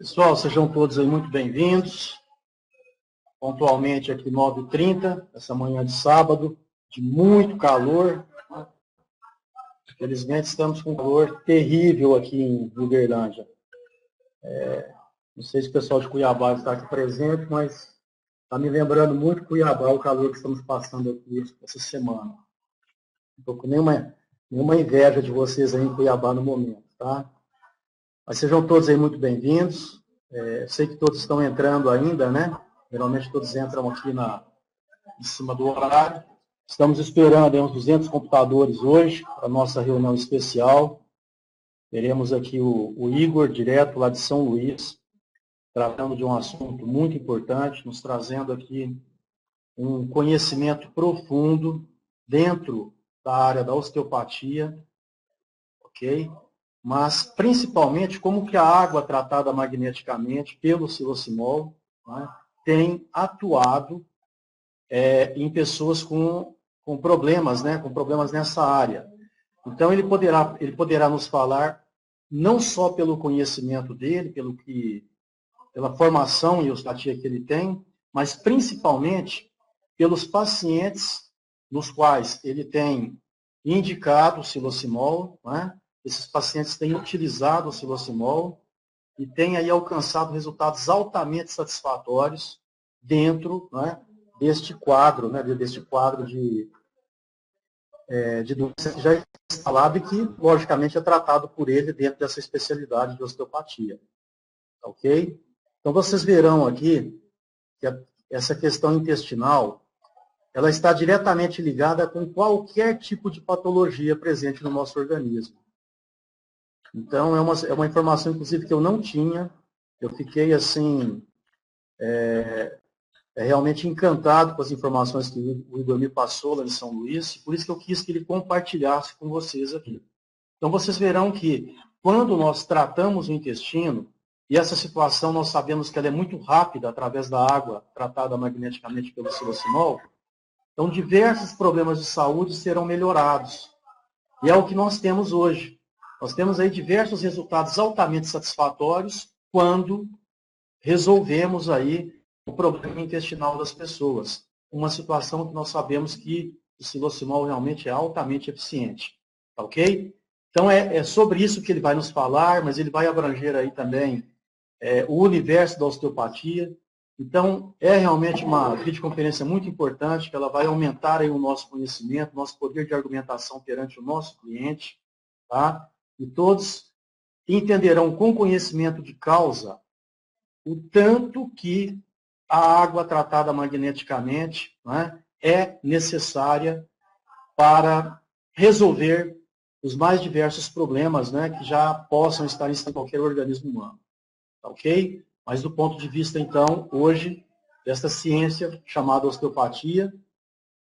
Pessoal, sejam todos aí muito bem-vindos. Pontualmente aqui 9h30, essa manhã de sábado, de muito calor. Infelizmente estamos com um calor terrível aqui em Uberlândia. Não sei se o pessoal de Cuiabá está aqui presente, mas está me lembrando muito Cuiabá, o calor que estamos passando aqui essa semana. Não estou com nenhuma inveja de vocês aí em Cuiabá no momento, tá? Mas sejam todos aí muito bem-vindos. Sei que todos estão entrando ainda, né? Geralmente todos entram aqui em cima do horário. Estamos esperando uns 200 computadores hoje para a nossa reunião especial. Teremos aqui o Igor, direto lá de São Luís, tratando de um assunto muito importante, nos trazendo aqui um conhecimento profundo dentro da área da osteopatia, ok? Mas, principalmente, como que a água tratada magneticamente pelo silocimol, né, tem atuado em pessoas com problemas, né, com problemas nessa área. Então, ele poderá nos falar, não só pelo conhecimento dele, pela formação em osteopatia que ele tem, mas, principalmente, pelos pacientes nos quais ele tem indicado o silocimol, né? Esses pacientes têm utilizado o silocimol e têm aí alcançado resultados altamente satisfatórios dentro, né, deste quadro de doença que já é instalado e que, logicamente, é tratado por ele dentro dessa especialidade de osteopatia. Ok? Então, vocês verão aqui que essa questão intestinal ela está diretamente ligada com qualquer tipo de patologia presente no nosso organismo. Então, é uma informação, inclusive, que eu não tinha. Eu fiquei, assim, realmente encantado com as informações que o Igor me passou lá em São Luís, por isso que eu quis que ele compartilhasse com vocês aqui. Então, vocês verão que, quando nós tratamos o intestino, e essa situação nós sabemos que ela é muito rápida, através da água tratada magneticamente pelo silocimol, então, diversos problemas de saúde serão melhorados. E é o que nós temos hoje. Nós temos aí diversos resultados altamente satisfatórios quando resolvemos aí o problema intestinal das pessoas. Uma situação que nós sabemos que o silocimol realmente é altamente eficiente. Tá ok? Então, é sobre isso que ele vai nos falar, mas ele vai abranger aí também o universo da osteopatia. Então, é realmente uma videoconferência muito importante, que ela vai aumentar aí o nosso conhecimento, nosso poder de argumentação perante o nosso cliente, tá? E todos entenderão com conhecimento de causa o tanto que a água tratada magneticamente, né, é necessária para resolver os mais diversos problemas, né, que já possam estar em qualquer organismo humano. Tá ok? Mas do ponto de vista, então, hoje, desta ciência chamada osteopatia,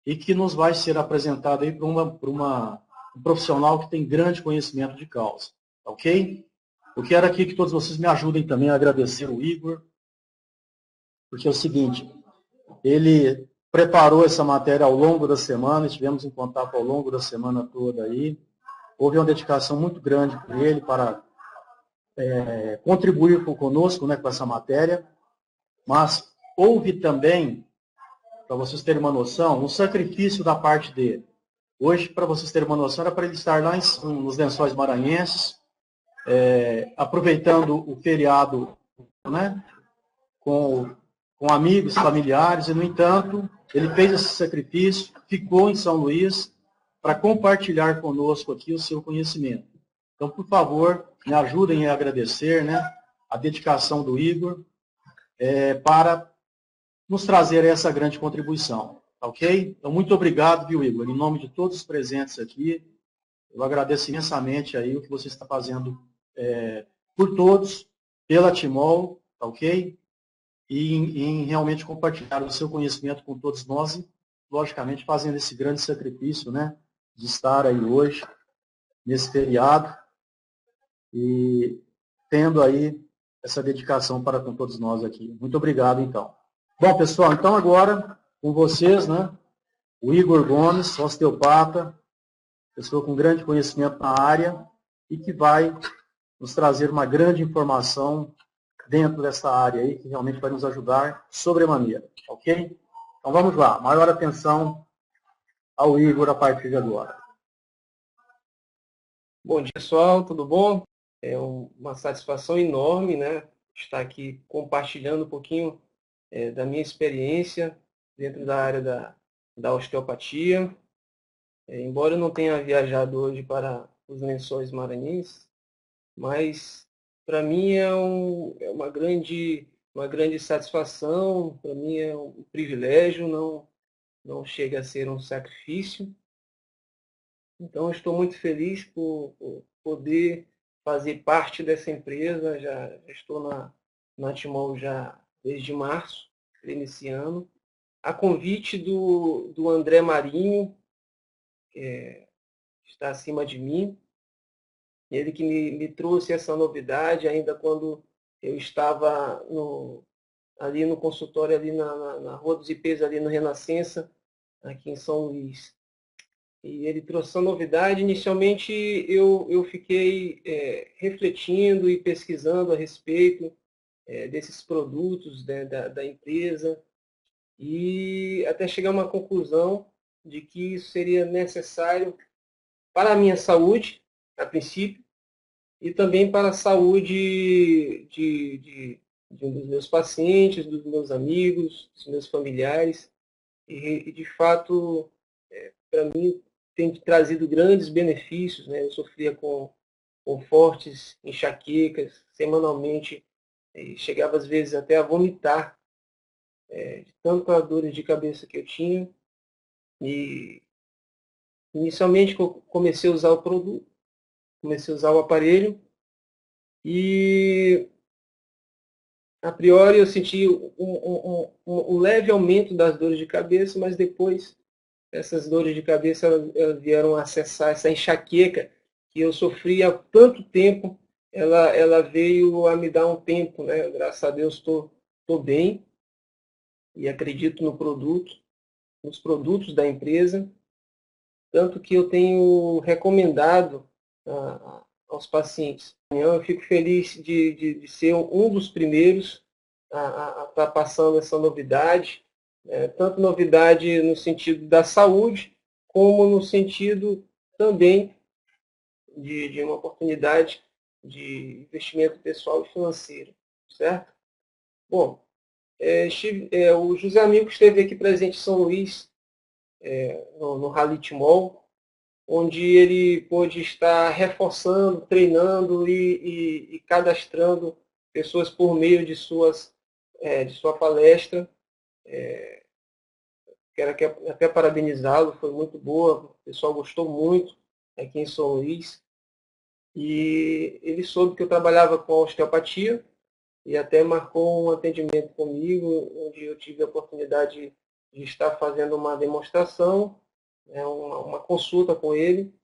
e que nos vai ser apresentada aí por um profissional que tem grande conhecimento de causa. Tá ok? Eu quero aqui que todos vocês me ajudem também a agradecer o Igor, porque é o seguinte, ele preparou essa matéria ao longo da semana, estivemos em contato ao longo da semana toda aí, houve uma dedicação muito grande por ele para contribuir conosco, né, com essa matéria, mas houve também, para vocês terem uma noção, um sacrifício da parte dele. Hoje, para vocês terem uma noção, era para ele estar lá nos Lençóis Maranhenses, aproveitando o feriado, né, com amigos, familiares, e, no entanto, ele fez esse sacrifício, ficou em São Luís para compartilhar conosco aqui o seu conhecimento. Então, por favor, me ajudem a agradecer, né, a dedicação do Igor para nos trazer essa grande contribuição. Ok? Então, muito obrigado, viu, Igor? Em nome de todos os presentes aqui, eu agradeço imensamente aí o que você está fazendo por todos, pela Timol, ok? E em realmente compartilhar o seu conhecimento com todos nós e, logicamente, fazendo esse grande sacrifício, né, de estar aí hoje, nesse feriado, e tendo aí essa dedicação para com todos nós aqui. Muito obrigado, então. Bom, pessoal, então agora, com vocês, né, o Igor Gomes, osteopata, pessoa com grande conhecimento na área e que vai nos trazer uma grande informação dentro dessa área aí, que realmente vai nos ajudar sobremaneira, ok? Então vamos lá, maior atenção ao Igor a partir de agora. Bom dia, pessoal, tudo bom? É uma satisfação enorme, né, estar aqui compartilhando um pouquinho da minha experiência dentro da área da osteopatia. Embora eu não tenha viajado hoje para os Lençóis Maranhenses, mas para mim é uma grande satisfação, para mim é um privilégio, não chega a ser um sacrifício. Então, eu estou muito feliz por poder fazer parte dessa empresa. Já estou na Timol já desde março, iniciando. A convite do André Marinho, que está acima de mim, ele que me trouxe essa novidade ainda quando eu estava ali no consultório, ali na Rua dos Ipês, ali no Renascença, aqui em São Luís. E ele trouxe essa novidade. Inicialmente eu fiquei refletindo e pesquisando a respeito desses produtos, né, da empresa, e até chegar a uma conclusão de que isso seria necessário para a minha saúde, a princípio, e também para a saúde de um dos meus pacientes, dos meus amigos, dos meus familiares. E de fato, para mim, tem trazido grandes benefícios, né? Eu sofria com fortes enxaquecas, semanalmente, e chegava às vezes até a vomitar, de tanta dores de cabeça que eu tinha. E inicialmente eu comecei a usar o produto, comecei a usar o aparelho, e a priori eu senti um leve aumento das dores de cabeça, mas depois essas dores de cabeça elas vieram acessar essa enxaqueca que eu sofria há tanto tempo. Ela veio a me dar um tempo, né? Graças a Deus estou bem e acredito no produto, nos produtos da empresa, tanto que eu tenho recomendado aos pacientes. Eu fico feliz de ser um dos primeiros a estar passando essa novidade, tanto novidade no sentido da saúde, como no sentido também de uma oportunidade de investimento pessoal e financeiro, certo? Bom, o José Amigo esteve aqui presente em São Luís, no Rally Timol, onde ele pôde estar reforçando, treinando e cadastrando pessoas por meio de sua palestra. Quero até parabenizá-lo, foi muito boa, o pessoal gostou muito aqui em São Luís. E ele soube que eu trabalhava com osteopatia e até marcou um atendimento comigo, onde eu tive a oportunidade de estar fazendo uma demonstração, uma consulta com ele.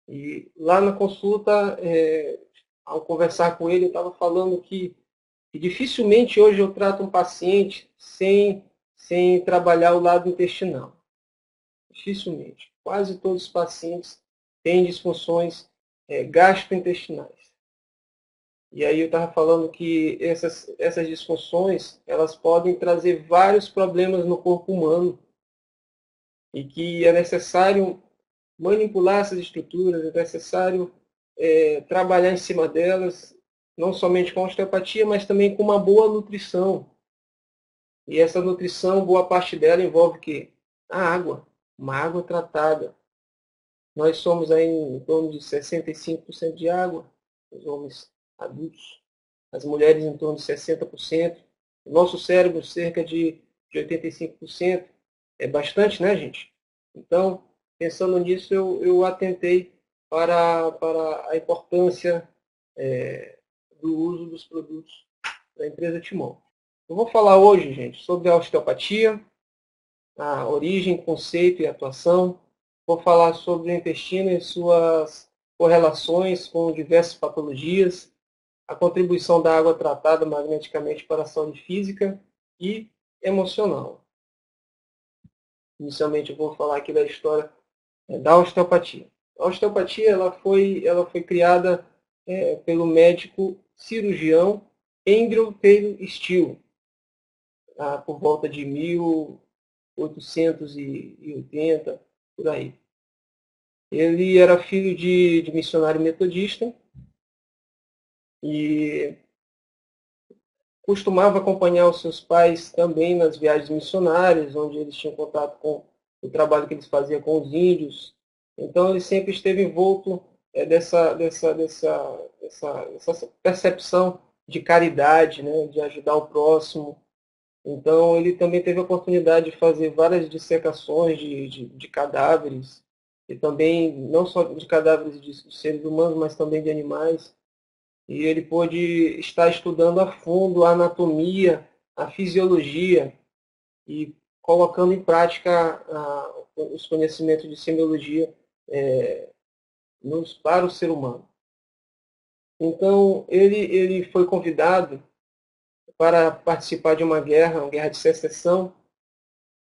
E lá na consulta, ao conversar com ele, eu estava falando que dificilmente hoje eu trato um paciente sem trabalhar o lado intestinal. Dificilmente. Quase todos os pacientes têm disfunções gastrointestinais. E aí eu estava falando que essas disfunções elas podem trazer vários problemas no corpo humano e que é necessário manipular essas estruturas, é necessário trabalhar em cima delas, não somente com osteopatia, mas também com uma boa nutrição. E essa nutrição, boa parte dela envolve o quê? A água, uma água tratada. Nós somos aí em torno de 65% de água, os homens adultos, as mulheres em torno de 60%, o nosso cérebro cerca de 85%. É bastante, né, gente? Então, pensando nisso, eu atentei para a importância do uso dos produtos da empresa Timol. Eu vou falar hoje, gente, sobre a osteopatia, a origem, conceito e atuação. Vou falar sobre o intestino e suas correlações com diversas patologias, a contribuição da água tratada magneticamente para a saúde física e emocional. Inicialmente eu vou falar aqui da história da osteopatia. A osteopatia ela foi criada pelo médico cirurgião Andrew Taylor Still, por volta de 1880, por aí. Ele era filho de missionário metodista e costumava acompanhar os seus pais também nas viagens missionárias, onde eles tinham contato com o trabalho que eles faziam com os índios. Então, ele sempre esteve envolto dessa percepção de caridade, né, de ajudar o próximo. Então, ele também teve a oportunidade de fazer várias dissecações de cadáveres, e também, não só de cadáveres de seres humanos, mas também de animais. E ele pôde estar estudando a fundo a anatomia, a fisiologia, e colocando em prática os conhecimentos de semiologia para o ser humano. Então, ele foi convidado para participar de uma guerra de secessão,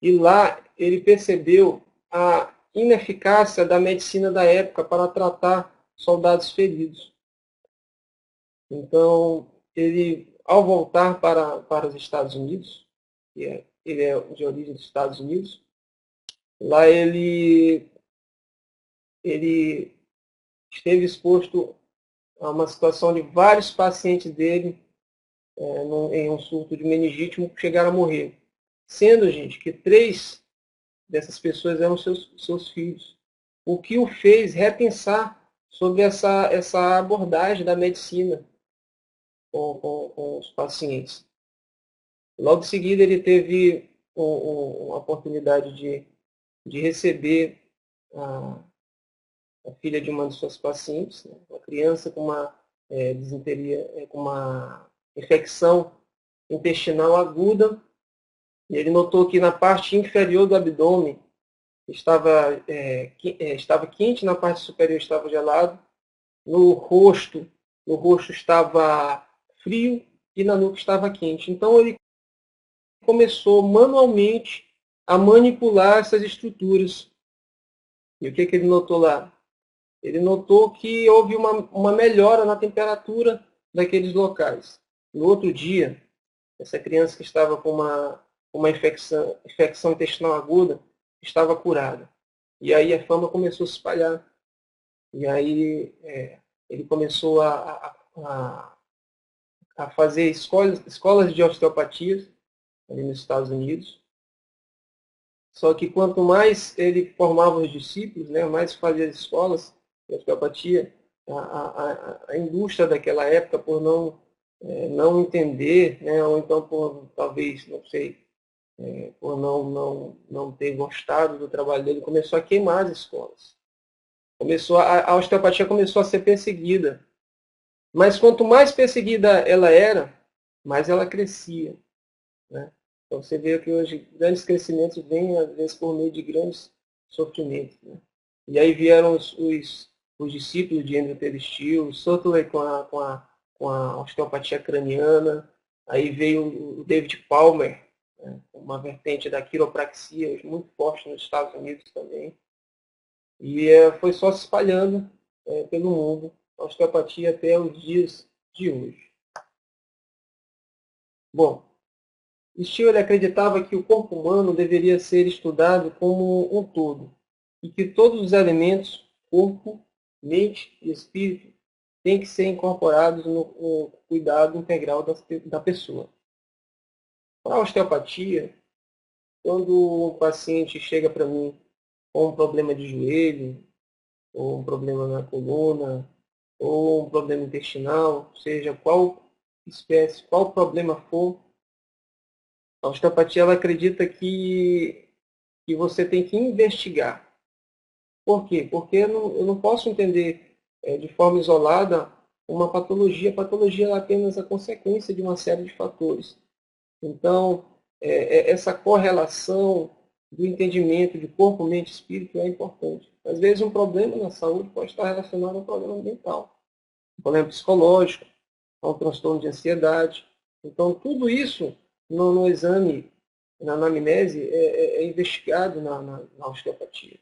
e lá ele percebeu a ineficácia da medicina da época para tratar soldados feridos. Então, ele, ao voltar para os Estados Unidos, ele é de origem dos Estados Unidos, lá ele esteve exposto a uma situação de vários pacientes dele em um surto de meningite que chegaram a morrer. Sendo, gente, que 3 dessas pessoas eram seus filhos. O que o fez repensar sobre essa abordagem da medicina com os pacientes. Logo em seguida, ele teve a oportunidade de receber a filha de uma de suas pacientes, né, uma criança com uma disenteria, com uma infecção intestinal aguda, e ele notou que na parte inferior do abdômen estava quente, na parte superior estava gelado, no rosto estava frio e na nuca estava quente. Então ele começou manualmente a manipular essas estruturas. E o que ele notou lá? Ele notou que houve uma melhora na temperatura daqueles locais. No outro dia, essa criança que estava com uma infecção intestinal aguda estava curada. E aí a fama começou a se espalhar. E aí ele começou a fazer escolas de osteopatia ali nos Estados Unidos. Só que quanto mais ele formava os discípulos, né, mais fazia as escolas de osteopatia, a indústria daquela época, por não entender, né, ou então por, talvez, não sei, por não ter gostado do trabalho dele, começou a queimar as escolas. A osteopatia começou a ser perseguida. Mas quanto mais perseguida ela era, mais ela crescia, né? Então você vê que hoje grandes crescimentos vêm, às vezes, por meio de grandes sofrimentos, né? E aí vieram os discípulos de Andrew Taylor Still, Sutherland com a osteopatia craniana, aí veio o David Palmer, né, uma vertente da quiropraxia, muito forte nos Estados Unidos também. E foi só se espalhando pelo mundo a osteopatia até os dias de hoje. Bom, Still acreditava que o corpo humano deveria ser estudado como um todo e que todos os elementos, corpo, mente e espírito, têm que ser incorporados no cuidado integral da pessoa. Para a osteopatia, quando um paciente chega para mim com um problema de joelho, ou um problema na coluna, ou um problema intestinal, seja qual espécie, qual problema for, a osteopatia ela acredita que você tem que investigar. Por quê? Porque eu não posso entender de forma isolada uma patologia. A patologia é apenas a consequência de uma série de fatores. Então, essa correlação do entendimento de corpo, mente e espírito é importante. Às vezes, um problema na saúde pode estar relacionado a um problema mental, um problema psicológico, a um transtorno de ansiedade. Então, tudo isso no exame, na anamnese, é investigado na osteopatia.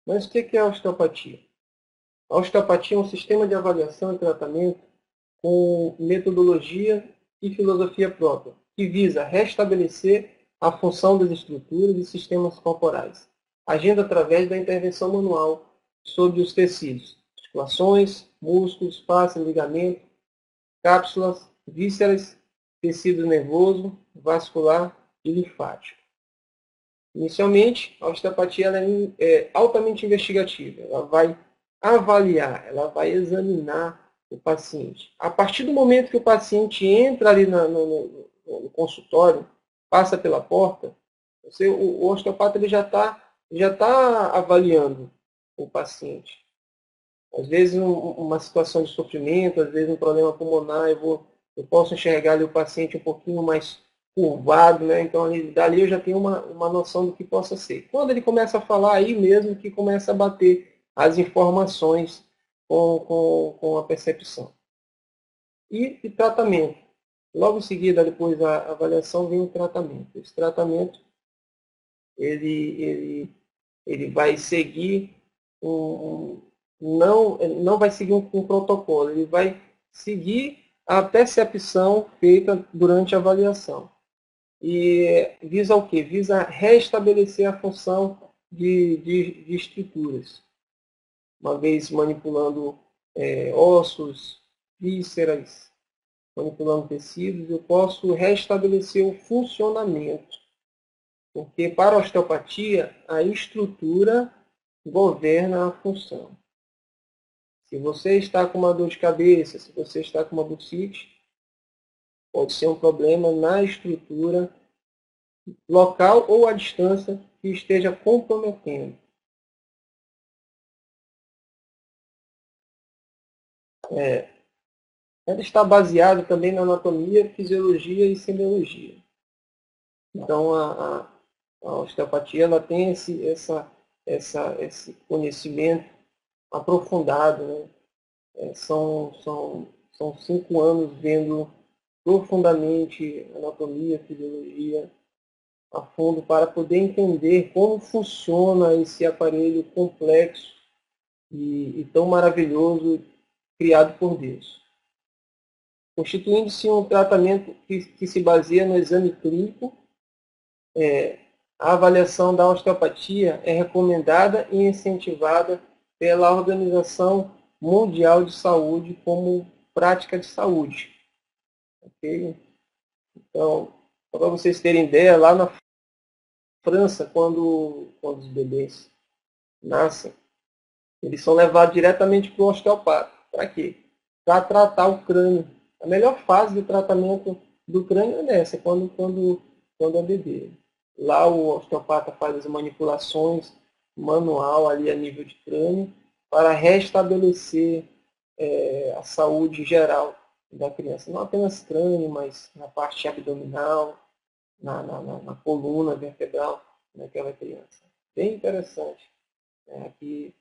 Mas o que é a osteopatia? A osteopatia é um sistema de avaliação e tratamento com metodologia e filosofia própria, que visa restabelecer a função das estruturas e sistemas corporais, agindo através da intervenção manual sobre os tecidos, articulações, músculos, fascias, ligamentos, cápsulas, vísceras, tecido nervoso, vascular e linfático. Inicialmente, a osteopatia ela é altamente investigativa. Ela vai avaliar, ela vai examinar o paciente. A partir do momento que o paciente entra ali no consultório, passa pela porta, o osteopata ele já tá avaliando o paciente. Às vezes uma situação de sofrimento, às vezes um problema pulmonar, eu posso enxergar ali o paciente um pouquinho mais curvado, né? Então dali eu já tenho uma noção do que possa ser. Quando ele começa a falar, aí mesmo que começa a bater as informações com a percepção. E tratamento. Logo em seguida, depois da avaliação, vem o tratamento. Esse tratamento ele vai seguir não vai seguir um protocolo, ele vai seguir a percepção feita durante a avaliação. E visa o quê? Visa restabelecer a função de estruturas. Uma vez manipulando ossos, vísceras, manipulando tecidos, eu posso restabelecer o funcionamento. Porque para a osteopatia, a estrutura governa a função. Se você está com uma dor de cabeça, se você está com uma bursite, pode ser um problema na estrutura local ou à distância que esteja comprometendo. Ela está baseada também na anatomia, fisiologia e semiologia. Então, a osteopatia ela tem esse conhecimento aprofundado, né? São 5 anos vendo profundamente anatomia, fisiologia a fundo para poder entender como funciona esse aparelho complexo e tão maravilhoso criado por Deus. Constituindo-se um tratamento que se baseia no exame clínico, a avaliação da osteopatia é recomendada e incentivada pela Organização Mundial de Saúde como prática de saúde. Okay? Então, para vocês terem ideia, lá na França, quando os bebês nascem, eles são levados diretamente para o osteopata. Para quê? Para tratar o crânio. A melhor fase de tratamento do crânio é essa, quando é bebê. Lá o osteopata faz as manipulações manual ali a nível de crânio para restabelecer a saúde geral da criança. Não apenas crânio, mas na parte abdominal, na coluna vertebral daquela criança. Bem interessante. Aqui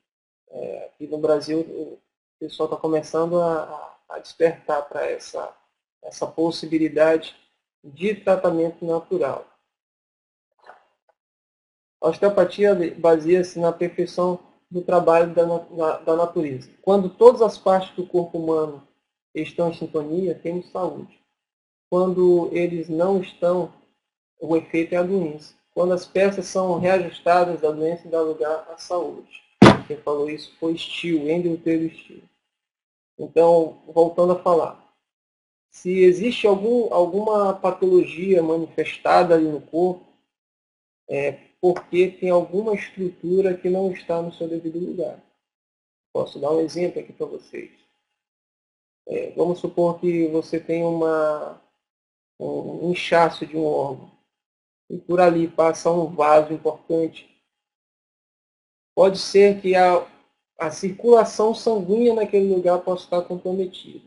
no Brasil o pessoal está começando a despertar para essa possibilidade de tratamento natural. A osteopatia baseia-se na perfeição do trabalho da natureza. Quando todas as partes do corpo humano estão em sintonia, temos saúde. Quando eles não estão, o efeito é a doença. Quando as peças são reajustadas, a doença dá lugar à saúde. Quem falou isso foi Steele, Andrew Taylor Steele. Então, voltando a falar. Se existe alguma patologia manifestada ali no corpo, porque tem alguma estrutura que não está no seu devido lugar. Posso dar um exemplo aqui para vocês. Vamos supor que você tem um inchaço de um órgão e por ali passa um vaso importante. Pode ser que a circulação sanguínea naquele lugar possa estar comprometida.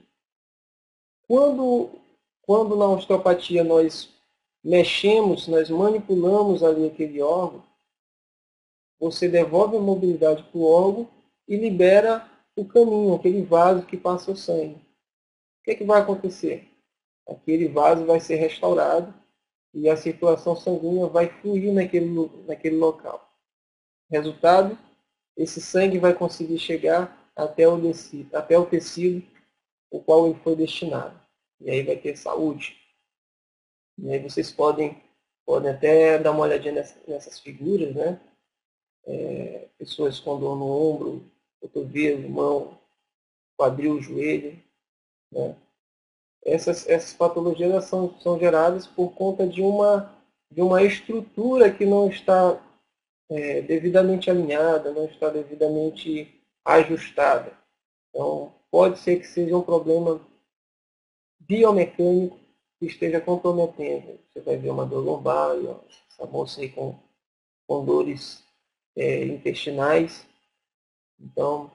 Quando na osteopatia nós mexemos, nós manipulamos ali aquele órgão, você devolve a mobilidade para o órgão e libera o caminho, aquele vaso que passa o sangue. O que vai acontecer? Aquele vaso vai ser restaurado e a circulação sanguínea vai fluir naquele local. Resultado, esse sangue vai conseguir chegar até o tecido o qual ele foi destinado. E aí vai ter saúde. E aí vocês podem até dar uma olhadinha nessas figuras, né? Pessoas com dor no ombro, cotovelo, mão, quadril, joelho, né? Essas patologias elas são geradas por conta de uma estrutura que não está devidamente alinhada, não está devidamente ajustada. Então, pode ser que seja um problema biomecânico que esteja comprometendo. Você vai ver uma dor lombar, essa moça aí com dores intestinais. Então,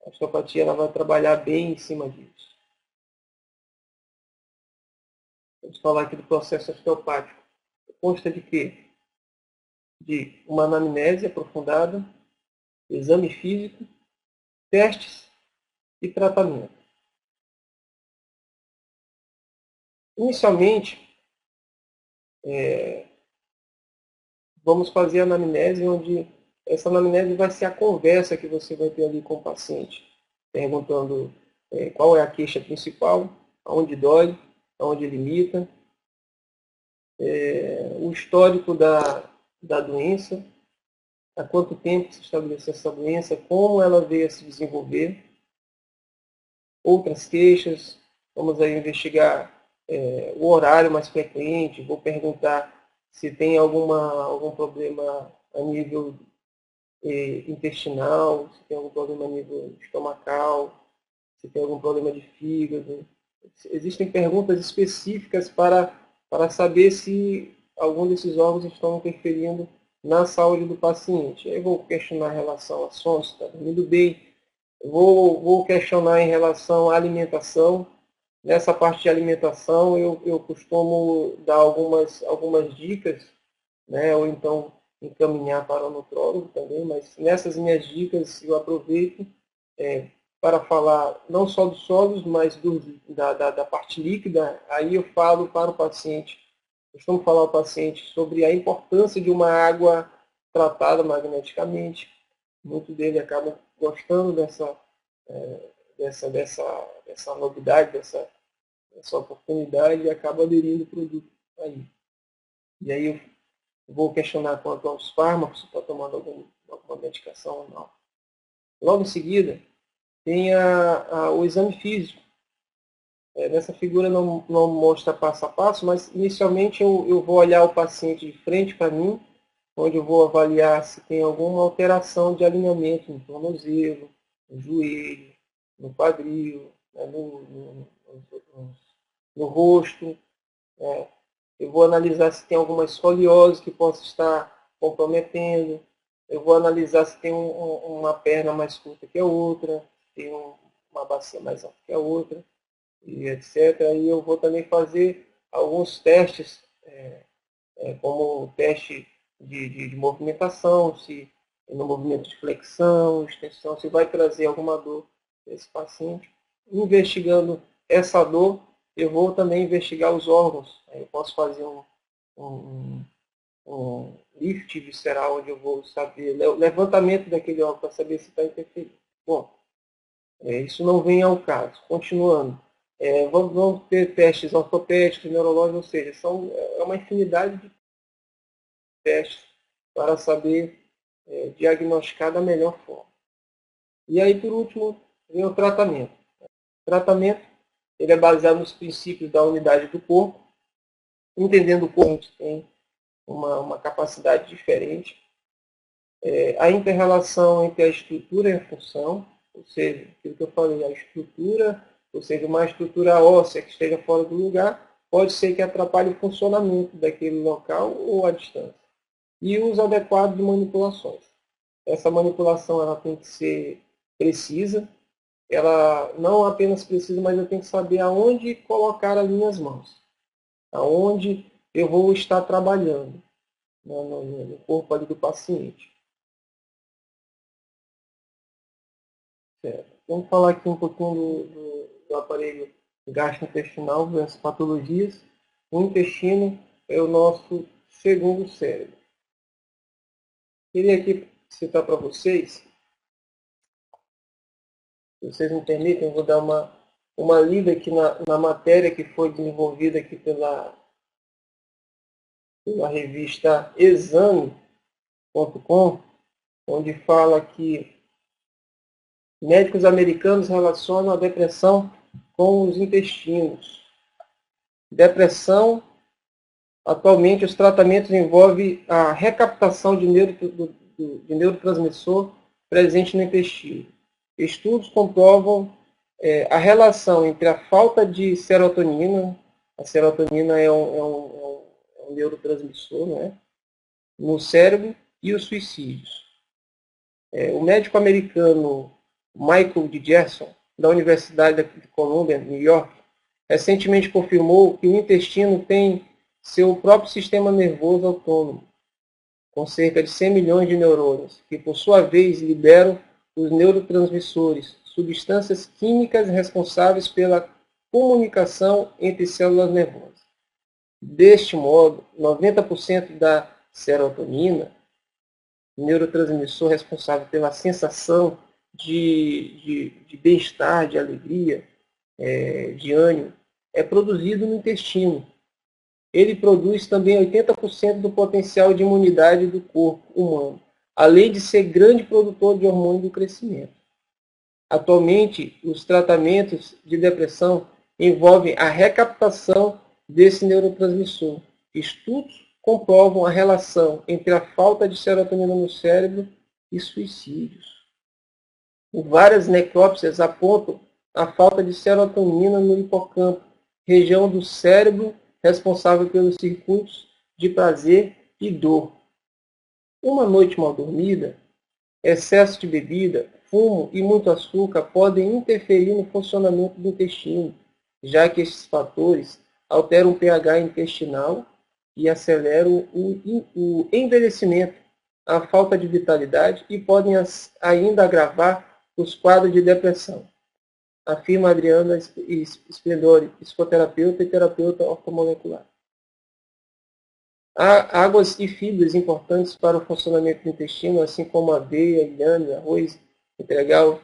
a osteopatia ela vai trabalhar bem em cima disso. Vamos falar aqui do processo osteopático. Consta de quê? De uma anamnese aprofundada, exame físico, testes e tratamento. Inicialmente, vamos fazer a anamnese, onde essa anamnese vai ser a conversa que você vai ter ali com o paciente, perguntando qual é a queixa principal, aonde dói, aonde limita, o histórico da doença, há quanto tempo se estabeleceu essa doença, como ela veio a se desenvolver, outras queixas, vamos aí investigar o horário mais frequente, vou perguntar se tem algum problema a nível intestinal, se tem algum problema a nível estomacal, se tem algum problema de fígado. Existem perguntas específicas para saber se algum desses órgãos estão interferindo na saúde do paciente. Eu vou questionar em relação a sono, se está dormindo bem, vou questionar em relação à alimentação. Nessa parte de alimentação, eu costumo dar algumas dicas, né, ou então encaminhar para o nutrólogo também, mas nessas minhas dicas eu aproveito para falar não só dos sólidos, mas da parte líquida. Aí eu falo para o paciente, costumo falar ao paciente sobre a importância de uma água tratada magneticamente. Muitos deles acabam gostando dessa novidade, dessa oportunidade e acabam aderindo ao produto aí. E aí eu vou questionar quanto aos fármacos, se está tomando alguma medicação ou não. Logo em seguida, tem o exame físico. Nessa figura não mostra passo a passo, mas inicialmente eu vou olhar o paciente de frente para mim, onde eu vou avaliar se tem alguma alteração de alinhamento no tornozelo, no joelho, no quadril, né, no rosto. Eu vou analisar se tem alguma escoliose que possa estar comprometendo. Eu vou analisar se tem uma perna mais curta que a outra, se tem uma bacia mais alta que a outra, e etc. E eu vou também fazer alguns testes, como o teste de movimentação, se no movimento de flexão, extensão, se vai trazer alguma dor desse paciente. Investigando essa dor, eu vou também investigar os órgãos. Eu posso fazer um lift visceral, onde eu vou saber, levantamento daquele órgão para saber se está interferindo. Bom, isso não vem ao caso. Continuando, vamos ter testes ortopédicos, neurológicos, ou seja, é uma infinidade de testes para saber diagnosticar da melhor forma. E aí, por último, vem o tratamento. O tratamento ele é baseado nos princípios da unidade do corpo, entendendo o corpo tem uma capacidade diferente. A inter-relação entre a estrutura e a função, ou seja, aquilo que eu falei, a estrutura, ou seja, uma estrutura óssea que esteja fora do lugar, pode ser que atrapalhe o funcionamento daquele local ou a distância. E o uso adequado de manipulações. Essa manipulação ela tem que ser precisa, ela não apenas precisa, mas eu tenho que saber aonde colocar as minhas mãos, aonde eu vou estar trabalhando no corpo ali do paciente. Certo. Vamos falar aqui um pouquinho do aparelho gastrointestinal, das patologias. O intestino é o nosso segundo cérebro. Queria aqui citar para vocês Se vocês me permitem, eu vou dar uma lida aqui na matéria que foi desenvolvida aqui pela revista Exame.com, onde fala que médicos americanos relacionam a depressão com os intestinos. Depressão, atualmente, os tratamentos envolvem a recaptação de neurotransmissor presente no intestino. Estudos comprovam a relação entre a falta de serotonina, a serotonina é um neurotransmissor, né, no cérebro, e os suicídios. O médico americano Michael D. Gerson, da Universidade de Columbia, New York, recentemente confirmou que o intestino tem seu próprio sistema nervoso autônomo, com cerca de 100 milhões de neurônios, que por sua vez liberam os neurotransmissores, substâncias químicas responsáveis pela comunicação entre células nervosas. Deste modo, 90% da serotonina, neurotransmissor responsável pela sensação de bem-estar, de alegria, de ânimo, é produzido no intestino. Ele produz também 80% do potencial de imunidade do corpo humano, além de ser grande produtor de hormônio do crescimento. Atualmente, os tratamentos de depressão envolvem a recaptação desse neurotransmissor. Estudos comprovam a relação entre a falta de serotonina no cérebro e suicídios. Várias necrópsias apontam a falta de serotonina no hipocampo, região do cérebro responsável pelos circuitos de prazer e dor. Uma noite mal dormida, excesso de bebida, fumo e muito açúcar podem interferir no funcionamento do intestino, já que esses fatores alteram o pH intestinal e aceleram o envelhecimento, a falta de vitalidade e podem ainda agravar os quadros de depressão, afirma Adriana Splendori, psicoterapeuta e terapeuta ortomolecular. Há águas e fibras importantes para o funcionamento do intestino, assim como aveia, inhame, arroz integral,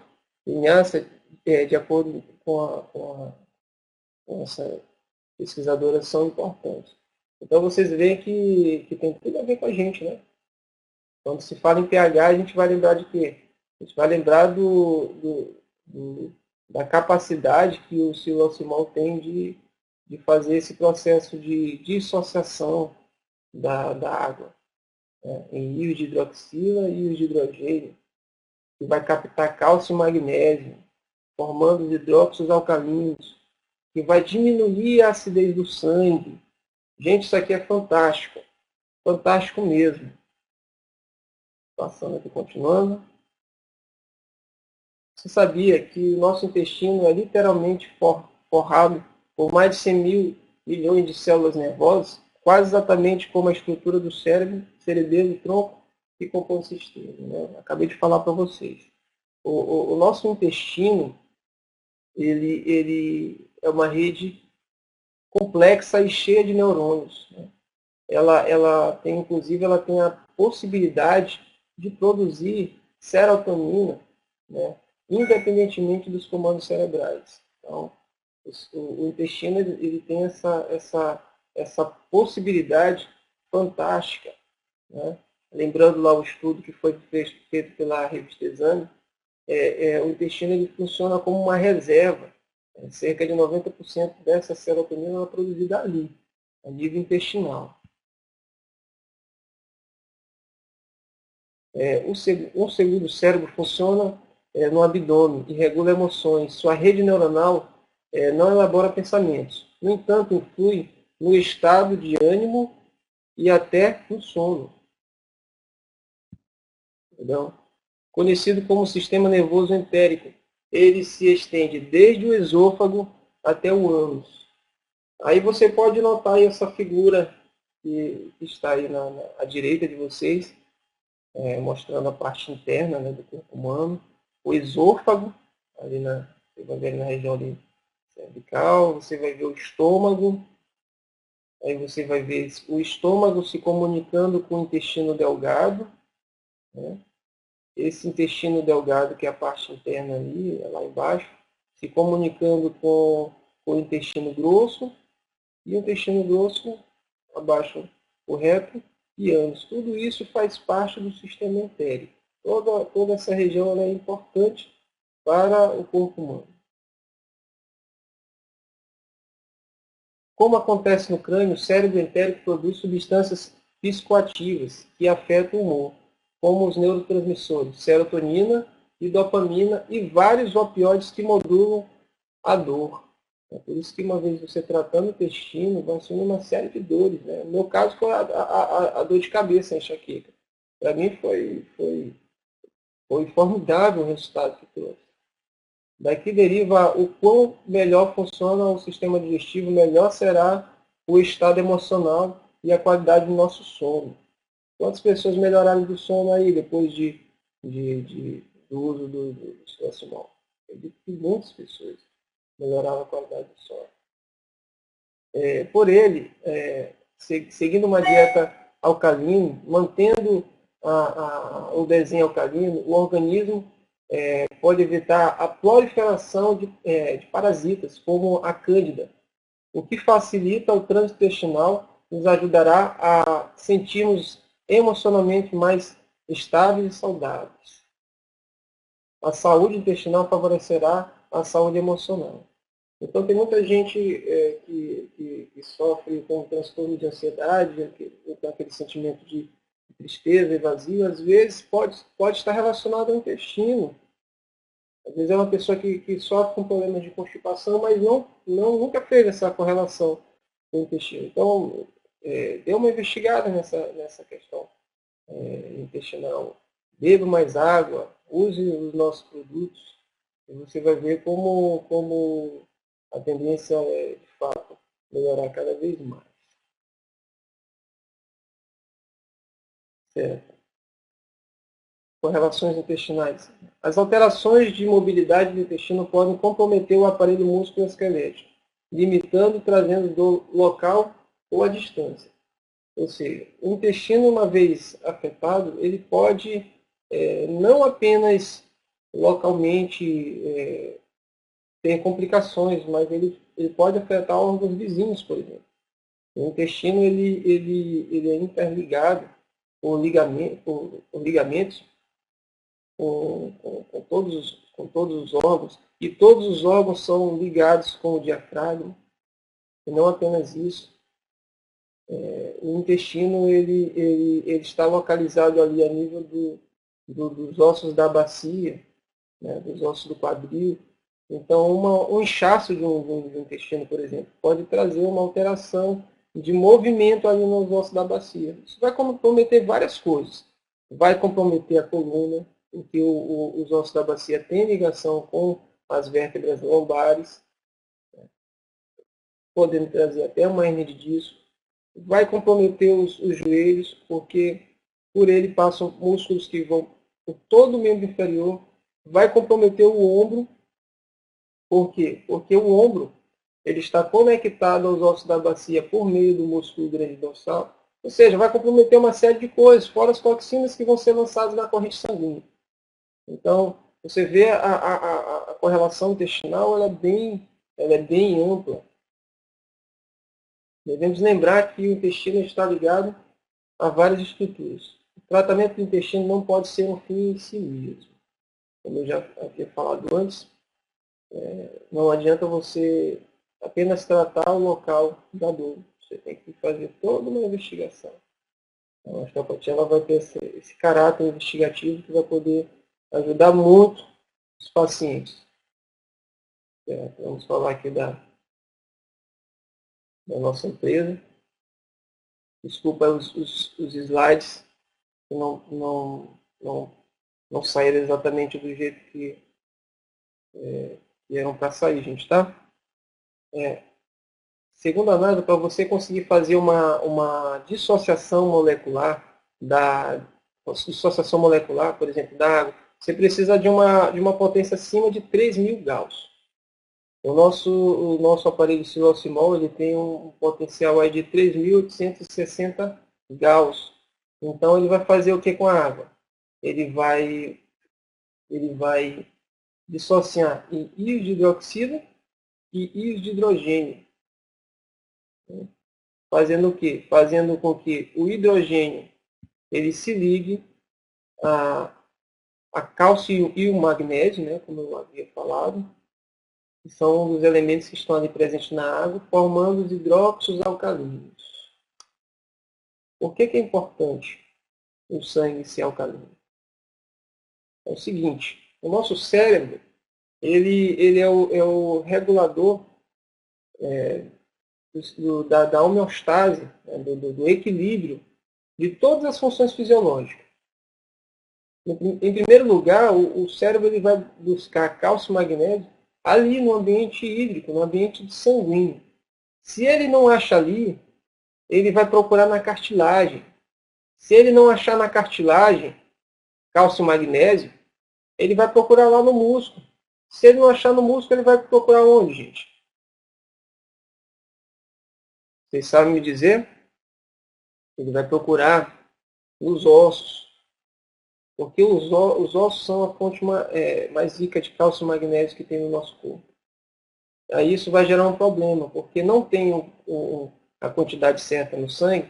linhaça, de acordo com essa pesquisadora, são importantes. Então vocês veem que tem tudo a ver com a gente, né? Quando se fala em pH, a gente vai lembrar de quê? A gente vai lembrar da capacidade que o silocimol tem de fazer esse processo de dissociação da água, né, em íons de hidroxila e íons de hidrogênio, que vai captar cálcio e magnésio, formando os hidróxidos alcalinos, que vai diminuir a acidez do sangue. Gente, isso aqui é fantástico. Fantástico mesmo. Passando aqui, continuando. Você sabia que o nosso intestino é literalmente forrado por mais de 100 mil milhões de células nervosas, quase exatamente como a estrutura do cérebro, cerebelo, tronco e compõe o sistema, né? Acabei de falar para vocês. O nosso intestino, ele é uma rede complexa e cheia de neurônios, né? Inclusive, ela tem a possibilidade de produzir serotonina, né, independentemente dos comandos cerebrais. Então, o intestino ele tem essa possibilidade fantástica, né? Lembrando lá o estudo que foi feito pela revista Exame, o intestino ele funciona como uma reserva. Cerca de 90% dessa serotonina é produzida ali, a nível intestinal. Um segundo cérebro funciona no abdômen e regula emoções. Sua rede neuronal não elabora pensamentos. No entanto, influi no estado de ânimo e até no sono. Entendeu? Conhecido como sistema nervoso entérico. Ele se estende desde o esôfago até o ânus. Aí você pode notar aí essa figura que está aí à direita de vocês, mostrando a parte interna, né, do corpo humano, o esôfago, você vai ver na região ali cervical, você vai ver o estômago, aí você vai ver o estômago se comunicando com o intestino delgado, né, esse intestino delgado, que é a parte interna ali, lá embaixo, se comunicando com o intestino grosso, e o intestino grosso abaixo o reto e ânus. Tudo isso faz parte do sistema entérico. Toda essa região ela é importante para o corpo humano. Como acontece no crânio, o cérebro entérico produz substâncias psicoativas que afetam o humor, como os neurotransmissores, serotonina e dopamina e vários opioides que modulam a dor. É por isso que uma vez você tratando o intestino, vai assumir uma série de dores. Né? No meu caso foi a dor de cabeça, a enxaqueca. Para mim foi formidável o resultado que trouxe. Daqui deriva o quão melhor funciona o sistema digestivo, melhor será o estado emocional e a qualidade do nosso sono. Quantas pessoas melhoraram do sono aí depois do uso do Silosimol? Eu digo que muitas pessoas melhoraram a qualidade do sono. Por ele, seguindo uma dieta alcalina, mantendo o desenho alcalino, o organismo pode evitar a proliferação de parasitas, como a cândida, o que facilita o trânsito intestinal, nos ajudará a sentirmos emocionalmente mais estáveis e saudáveis. A saúde intestinal favorecerá a saúde emocional. Então, tem muita gente que sofre com um transtorno de ansiedade, com aquele sentimento de tristeza e vazio, às vezes pode estar relacionado ao intestino. Às vezes é uma pessoa que sofre com problemas de constipação, mas nunca fez essa correlação com o intestino. Então, dê uma investigada nessa questão intestinal. Beba mais água, use os nossos produtos, e você vai ver como a tendência é, de fato, melhorar cada vez mais. Certo. Correlações intestinais. As alterações de mobilidade do intestino podem comprometer o aparelho músculo-esquelético, limitando e trazendo dor local ou à distância. Ou seja, o intestino, uma vez afetado, ele pode não apenas localmente ter complicações, mas ele pode afetar órgãos vizinhos, por exemplo. O intestino ele é interligado por ligamentos com todos os órgãos, e todos os órgãos são ligados com o diafragma, e não apenas isso. O intestino ele está localizado ali a nível dos ossos da bacia, né, dos ossos do quadril. Então, um inchaço de um intestino, por exemplo, pode trazer uma alteração de movimento ali nos ossos da bacia. Isso vai comprometer várias coisas. Vai comprometer a coluna, porque os ossos da bacia têm ligação com as vértebras lombares, podendo trazer até uma hernia de disco. Vai comprometer os joelhos, porque por ele passam músculos que vão por todo o membro inferior. Vai comprometer o ombro. Por quê? Porque o ombro ele está conectado aos ossos da bacia por meio do músculo grande dorsal. Ou seja, vai comprometer uma série de coisas, fora as toxinas que vão ser lançadas na corrente sanguínea. Então, você vê a correlação intestinal, ela é bem ampla. Devemos lembrar que o intestino está ligado a várias estruturas. O tratamento do intestino não pode ser um fim em si mesmo. Como eu já havia falado antes, não adianta você apenas tratar o local da dor. Você tem que fazer toda uma investigação. Então, a osteopatia ela vai ter esse caráter investigativo que vai poder ajudar muito os pacientes. Vamos falar aqui da nossa empresa. Desculpa os slides que não saíram exatamente do jeito que eram para sair, gente, tá? Segundo a análise, para você conseguir fazer uma dissociação molecular por exemplo, da água, você precisa de uma potência acima de 3.000 Gauss. O nosso aparelho Silosimol ele tem um potencial aí de 3.860 Gauss. Então ele vai fazer o que com a água? Ele vai ele vai dissociar em íons de hidroxila e íons de hidrogênio. Fazendo o quê? Fazendo com que o hidrogênio ele se ligue a cálcio e o magnésio, né, como eu havia falado, que são os elementos que estão ali presentes na água, formando os hidróxidos alcalinos. Por que é importante o sangue ser alcalino? É o seguinte, o nosso cérebro ele é o regulador da homeostase, né, do equilíbrio de todas as funções fisiológicas. Em primeiro lugar, o cérebro ele vai buscar cálcio e magnésio ali no ambiente hídrico, no ambiente sanguíneo. Se ele não acha ali, ele vai procurar na cartilagem. Se ele não achar na cartilagem cálcio e magnésio, ele vai procurar lá no músculo. Se ele não achar no músculo, ele vai procurar onde, gente? Vocês sabem me dizer? Ele vai procurar nos ossos. Porque os ossos são a fonte mais rica de cálcio e magnésio que tem no nosso corpo. Aí isso vai gerar um problema, porque não tem a quantidade certa no sangue,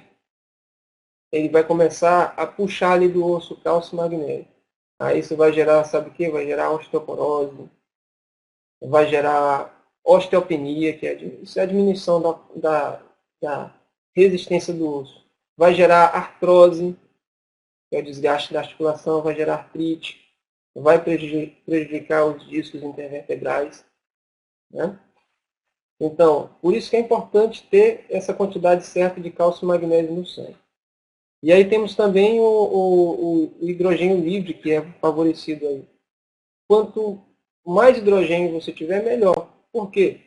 ele vai começar a puxar ali do osso cálcio e magnésio. Aí isso vai gerar, sabe o que? Vai gerar osteoporose, vai gerar osteopenia, isso é a diminuição da resistência do osso. Vai gerar artrose, que é o desgaste da articulação, vai gerar artrite, vai prejudicar os discos intervertebrais. Né? Então, por isso que é importante ter essa quantidade certa de cálcio e magnésio no sangue. E aí temos também o hidrogênio livre, que é favorecido aí. Quanto mais hidrogênio você tiver, melhor. Por quê?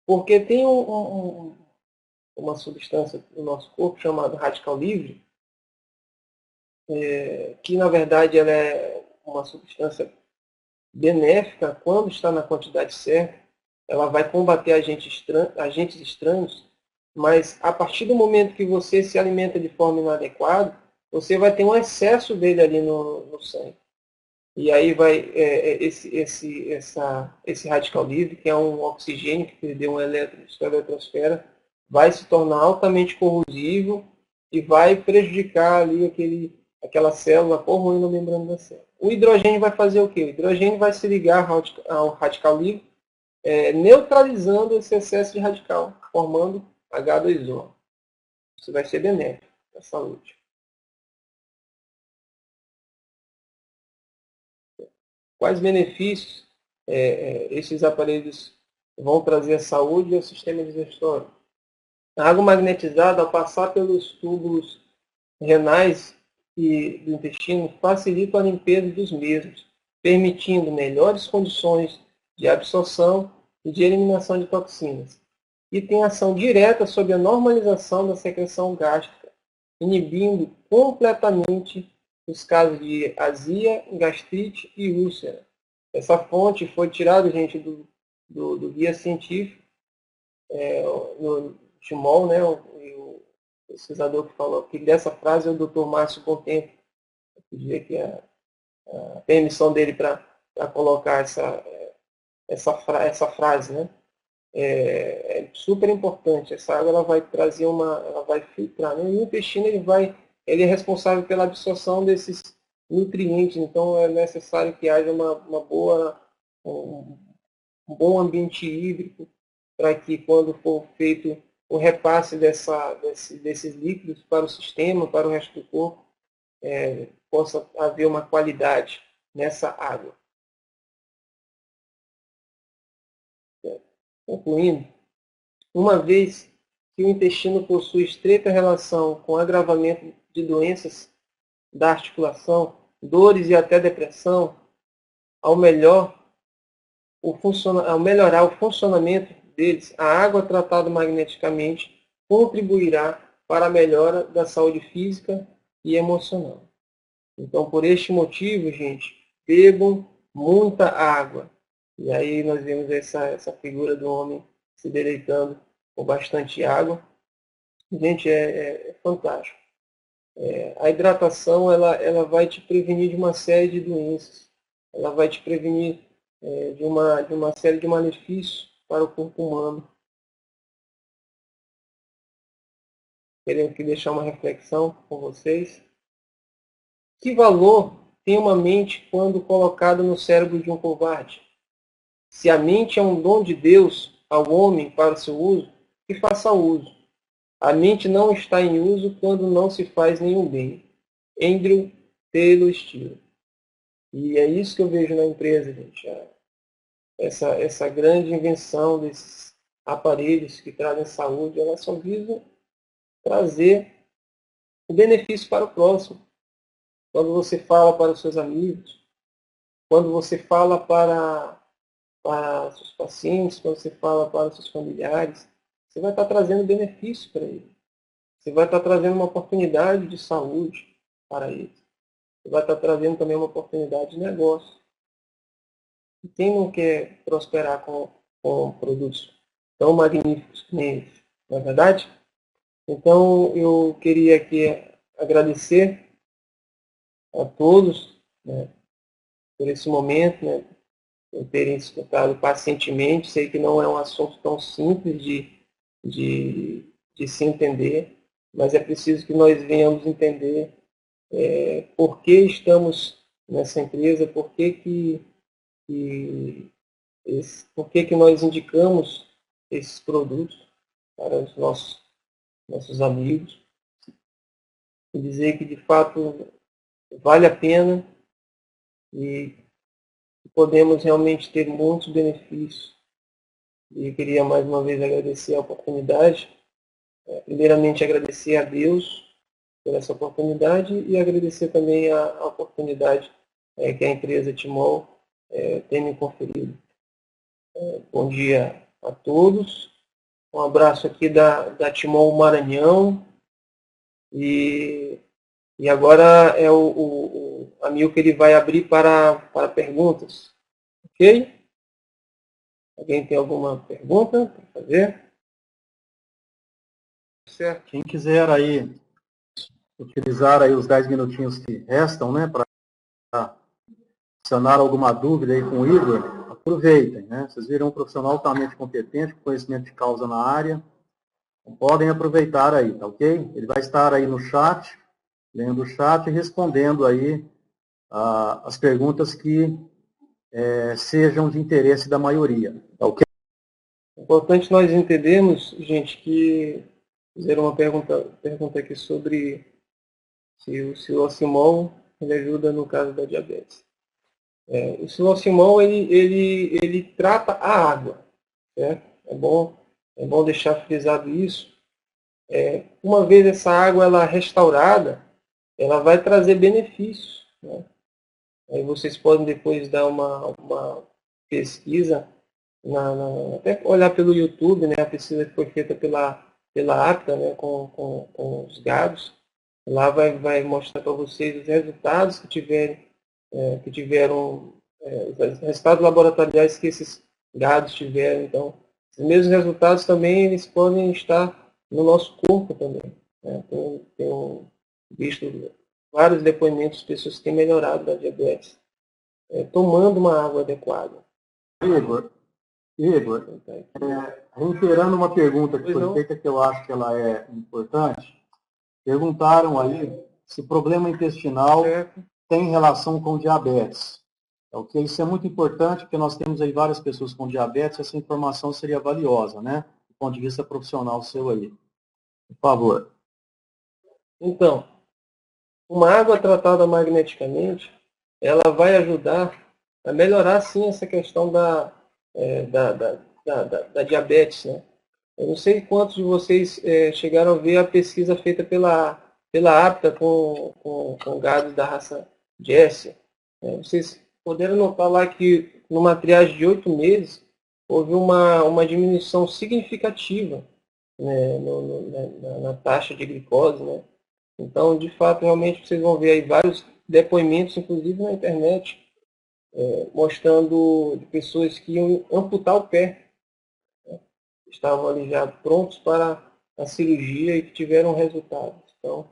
Porque tem uma substância no nosso corpo chamada radical livre, que na verdade ela é uma substância benéfica quando está na quantidade certa. Ela vai combater agentes estranhos, mas a partir do momento que você se alimenta de forma inadequada, você vai ter um excesso dele ali no sangue. E aí vai esse radical livre, que é um oxigênio que perdeu um elétron de sua eletrosfera, vai se tornar altamente corrosivo e vai prejudicar ali aquela célula corroendo a membrana da célula. O hidrogênio vai fazer o quê? O hidrogênio vai se ligar ao radical livre, neutralizando esse excesso de radical, formando H2O. Isso vai ser benéfico para a saúde. Quais benefícios esses aparelhos vão trazer à saúde e ao sistema digestório? A água magnetizada, ao passar pelos túbulos renais e do intestino, facilita a limpeza dos mesmos, permitindo melhores condições de absorção e de eliminação de toxinas. E tem ação direta sobre a normalização da secreção gástrica, inibindo completamente os casos de azia, gastrite e úlcera. Essa fonte foi tirada, gente, do guia científico, no Timol, né, o pesquisador que falou que dessa frase é o Dr. Márcio Contempo. Eu pedi que a permissão dele para colocar essa frase, né? É super importante. Essa água ela vai trazer ela vai filtrar, né? E o intestino ele é responsável pela absorção desses nutrientes. Então é necessário que haja um bom ambiente hídrico para que quando for feito o repasse desses líquidos para o sistema, para o resto do corpo, possa haver uma qualidade nessa água. Concluindo, uma vez que o intestino possui estreita relação com o agravamento de doenças da articulação, dores e até depressão, ao melhorar o funcionamento deles, a água tratada magneticamente contribuirá para a melhora da saúde física e emocional. Então, por este motivo, gente, bebam muita água. E aí nós vemos essa figura do homem se deleitando com bastante água. Gente, é fantástico. A hidratação ela vai te prevenir de uma série de doenças. ela vai te prevenir de uma série de malefícios para o corpo humano. Querendo aqui deixar uma reflexão com vocês. Que valor tem uma mente quando colocada no cérebro de um covarde? Se a mente é um dom de Deus ao homem para o seu uso, que faça uso. A mente não está em uso quando não se faz nenhum bem. Andrew Taylor Still. E é isso que eu vejo na empresa, gente. Essa grande invenção desses aparelhos que trazem saúde, ela só visa trazer o benefício para o próximo. Quando você fala para os seus amigos, quando você fala para seus pacientes, quando você fala para os seus familiares, você vai estar trazendo benefício para eles. Você vai estar trazendo uma oportunidade de saúde para eles. Você vai estar trazendo também uma oportunidade de negócio. E quem não quer prosperar com produtos tão magníficos que nem esse? Não é verdade? Então, eu queria aqui agradecer a todos, né, por esse momento, né, por terem escutado pacientemente. Sei que não é um assunto tão simples de se entender, mas é preciso que nós venhamos entender por que estamos nessa empresa, por que nós indicamos esses produtos para os nossos amigos, e dizer que de fato vale a pena e podemos realmente ter muitos benefícios. E queria mais uma vez agradecer a oportunidade. Primeiramente agradecer a Deus por essa oportunidade e agradecer também a oportunidade que a empresa Timol tem me conferido. Bom dia a todos. Um abraço aqui da Timol Maranhão. E agora é o amigo que ele vai abrir para perguntas. Ok? Alguém tem alguma pergunta para fazer? Certo. Quem quiser aí utilizar aí os 10 minutinhos que restam, né, para sanar alguma dúvida aí com o Igor, aproveitem, né? Vocês viram um profissional altamente competente, com conhecimento de causa na área, podem aproveitar aí, tá ok? Ele vai estar aí no chat, lendo o chat e respondendo aí as perguntas que sejam de interesse da maioria, tá ok? É importante nós entendermos, gente, que fizeram uma pergunta aqui sobre se o silocimol ele ajuda no caso da diabetes. O silocimol ele trata a água, certo? É bom deixar frisado isso. Uma vez essa água ela restaurada, ela vai trazer benefícios, né? Aí vocês podem depois dar uma pesquisa, até olhar pelo YouTube, né? A pesquisa que foi feita pela APTA, né? Com os gados. Lá vai mostrar para vocês os resultados que tiveram, os resultados laboratoriais que esses gados tiveram. Então, os mesmos resultados também eles podem estar no nosso corpo também, né? Tenho visto vários depoimentos de pessoas que têm melhorado da diabetes, tomando uma água adequada. Igor, reiterando uma pergunta que foi feita, que eu acho que ela é importante, perguntaram aí se o problema intestinal tem relação com diabetes. Okay? Isso é muito importante, porque nós temos aí várias pessoas com diabetes, essa informação seria valiosa, né? Do ponto de vista profissional seu aí. Por favor. Então, uma água tratada magneticamente, ela vai ajudar a melhorar, sim, essa questão da diabetes, né? Eu não sei quantos de vocês chegaram a ver a pesquisa feita pela APTA com gados da raça Jersey. Vocês poderam notar lá que numa triagem de 8 meses houve uma diminuição significativa, né, na taxa de glicose, né? Então, de fato, realmente vocês vão ver aí vários depoimentos, inclusive na internet, mostrando de pessoas que iam amputar o pé, né? Estavam ali já prontos para a cirurgia e que tiveram resultados. Então,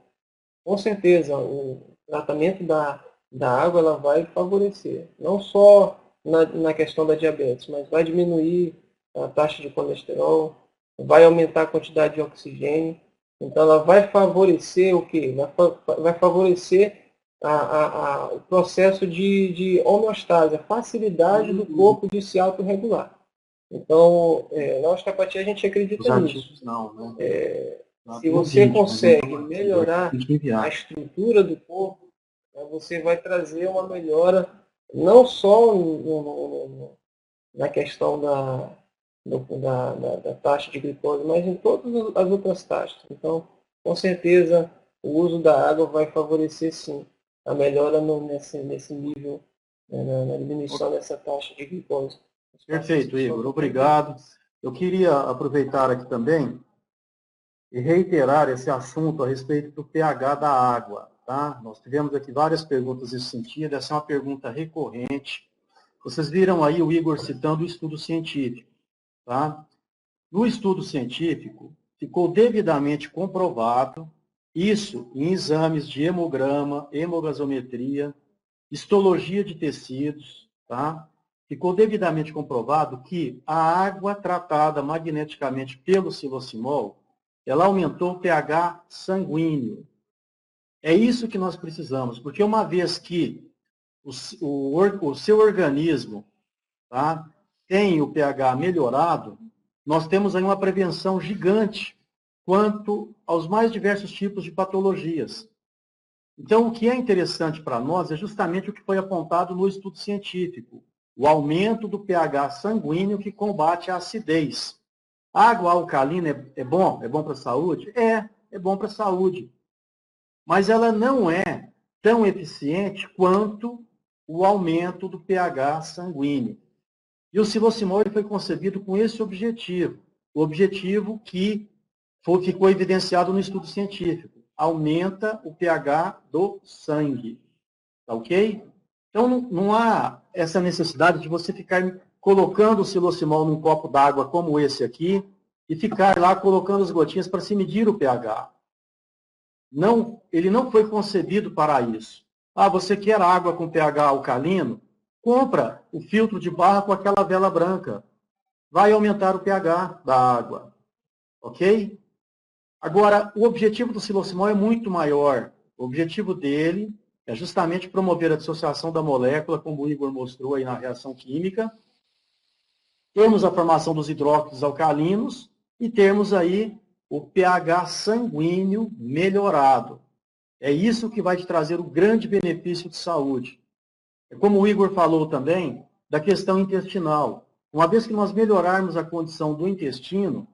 com certeza, o tratamento da água, ela vai favorecer, não só na questão da diabetes, mas vai diminuir a taxa de colesterol, vai aumentar a quantidade de oxigênio. Então, ela vai favorecer o quê? Vai favorecer o processo de homeostase, a facilidade do corpo de se autorregular. Então, na osteopatia a gente Os acredita nisso. artigos não, né? Se No você vídeo, mas não consegue no artigo. O artigo melhorar tem que a enviar. estrutura do corpo, você vai trazer uma melhora não só na questão da taxa de glicose, mas em todas as outras taxas. Então, com certeza, o uso da água vai favorecer sim a melhora nesse nível, na diminuição dessa taxa de glicose. Perfeito, Igor. Obrigado. Eu queria aproveitar aqui também e reiterar esse assunto a respeito do pH da água. Tá? Nós tivemos aqui várias perguntas nesse sentido, essa é uma pergunta recorrente. Vocês viram aí o Igor citando o estudo científico. Tá? No estudo científico, ficou devidamente comprovado, isso em exames de hemograma, hemogasometria, histologia de tecidos, tá? Ficou devidamente comprovado que a água tratada magneticamente pelo silocimol, ela aumentou o pH sanguíneo. É isso que nós precisamos, porque uma vez que o seu organismo, tá, tem o pH melhorado, nós temos aí uma prevenção gigante quanto aos mais diversos tipos de patologias. Então, o que é interessante para nós é justamente o que foi apontado no estudo científico, o aumento do pH sanguíneo que combate a acidez. A água alcalina é bom? É bom para a saúde? É bom para a saúde. Mas ela não é tão eficiente quanto o aumento do pH sanguíneo. E o silocimol foi concebido com esse objetivo, o objetivo que ficou evidenciado no estudo científico. Aumenta o pH do sangue. Tá ok? Então, não há essa necessidade de você ficar colocando o silocimol num copo d'água como esse aqui e ficar lá colocando as gotinhas para se medir o pH. Não, ele não foi concebido para isso. Ah, você quer água com pH alcalino? Compra o filtro de barra com aquela vela branca. Vai aumentar o pH da água. Ok? Agora, o objetivo do silocimol é muito maior. O objetivo dele é justamente promover a dissociação da molécula, como o Igor mostrou aí na reação química, termos a formação dos hidróxidos alcalinos e termos aí o pH sanguíneo melhorado. É isso que vai te trazer o grande benefício de saúde. É como o Igor falou também, da questão intestinal. Uma vez que nós melhorarmos a condição do intestino,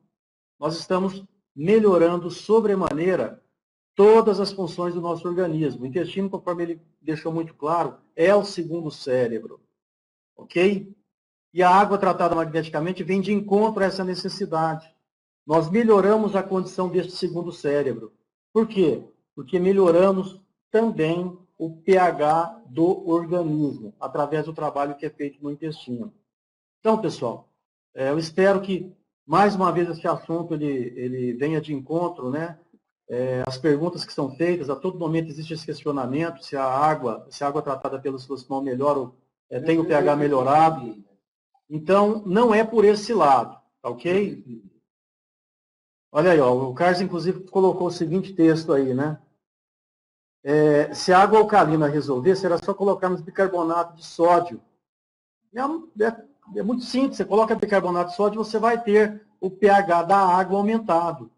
nós estamos melhorando sobremaneira todas as funções do nosso organismo. O intestino, conforme ele deixou muito claro, é o segundo cérebro. Ok? E a água tratada magneticamente vem de encontro a essa necessidade. Nós melhoramos a condição deste segundo cérebro. Por quê? Porque melhoramos também o pH do organismo, através do trabalho que é feito no intestino. Então, pessoal, eu espero que, mais uma vez, esse assunto ele venha de encontro, né? As perguntas que são feitas, a todo momento existe esse questionamento se a água tratada pelo silocimol melhora, tem o pH melhorado. Então, não é por esse lado, tá ok? Olha aí, ó, o Carlos, inclusive, colocou o seguinte texto aí, né? Se a água alcalina resolver, será só colocarmos bicarbonato de sódio. É muito simples, você coloca bicarbonato de sódio, você vai ter o pH da água aumentado.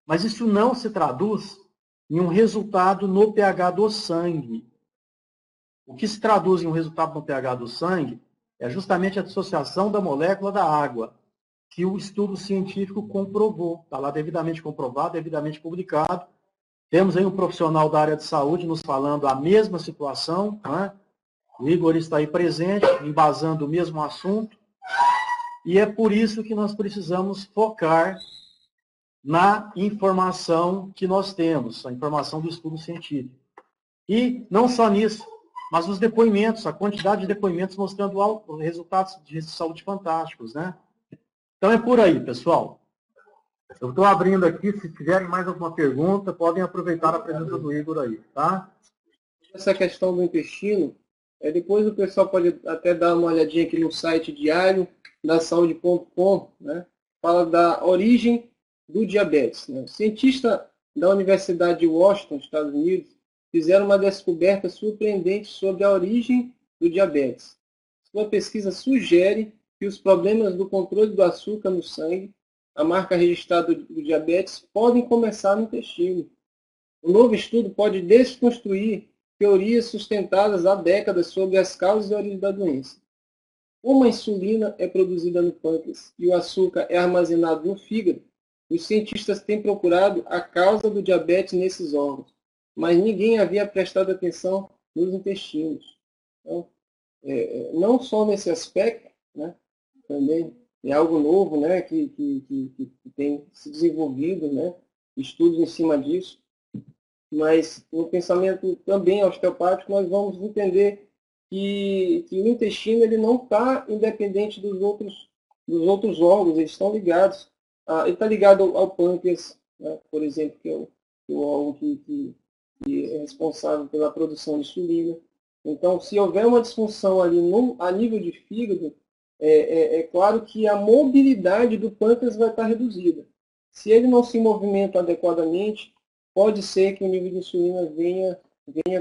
Mas isso não se traduz em um resultado no pH do sangue. O que se traduz em um resultado no pH do sangue é justamente a dissociação da molécula da água, que o estudo científico comprovou. Está lá devidamente comprovado, devidamente publicado. Temos aí um profissional da área de saúde nos falando a mesma situação, né? O Igor está aí presente, embasando o mesmo assunto, e é por isso que nós precisamos focar na informação que nós temos, a informação do estudo científico. E não só nisso, mas os depoimentos, a quantidade de depoimentos mostrando resultados de saúde fantásticos, né? Então é por aí, pessoal. Eu estou abrindo aqui, se tiverem mais alguma pergunta, podem aproveitar a presença do Igor aí, tá? essa questão do intestino, depois o pessoal pode até dar uma olhadinha aqui no site diário da saúde.com, né? Fala da origem do diabetes. Né? Cientistas da Universidade de Washington, Estados Unidos, fizeram uma descoberta surpreendente sobre a origem do diabetes. Sua pesquisa sugere que os problemas do controle do açúcar no sangue, a marca registrada do diabetes, podem começar no intestino. O novo estudo pode desconstruir teorias sustentadas há décadas sobre as causas e origem da doença. Como a insulina é produzida no pâncreas e o açúcar é armazenado no fígado, os cientistas têm procurado a causa do diabetes nesses órgãos, mas ninguém havia prestado atenção nos intestinos. Então, não só nesse aspecto, né, também é algo novo, né, que tem se desenvolvido, né, estudos em cima disso, mas no pensamento também osteopático nós vamos entender que o intestino ele não está independente dos outros órgãos, eles estão ligados. Ele está ligado ao pâncreas, né, por exemplo, que é o órgão que é responsável pela produção de insulina. Então, se houver uma disfunção ali a nível de fígado, é claro que a mobilidade do pâncreas vai estar reduzida. Se ele não se movimenta adequadamente, pode ser que o nível de insulina venha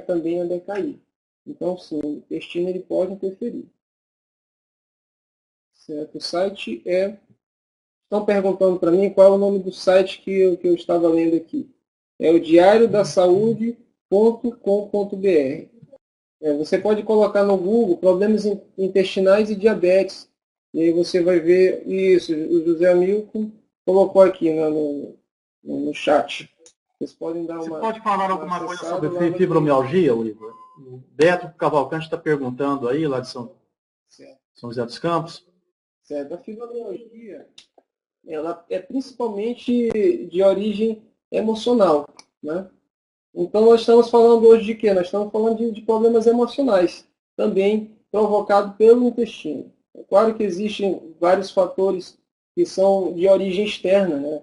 também a decair. Então, sim, o intestino ele pode interferir. Certo? O site Estão perguntando para mim qual é o nome do site que eu estava lendo aqui. É o diariodasaude.com.br. Você pode colocar no Google problemas intestinais e diabetes. E aí você vai ver isso. O José Hamilton colocou aqui no chat. Vocês podem dar Você uma... pode falar alguma coisa sobre fibromialgia, Igor? O Beto Cavalcante está perguntando aí, lá de São José dos Campos. Certo. A fibromialgia, ela é principalmente de origem emocional, né? Então, nós estamos falando hoje de quê? Nós estamos falando de problemas emocionais, também provocados pelo intestino. É claro que existem vários fatores que são de origem externa, né?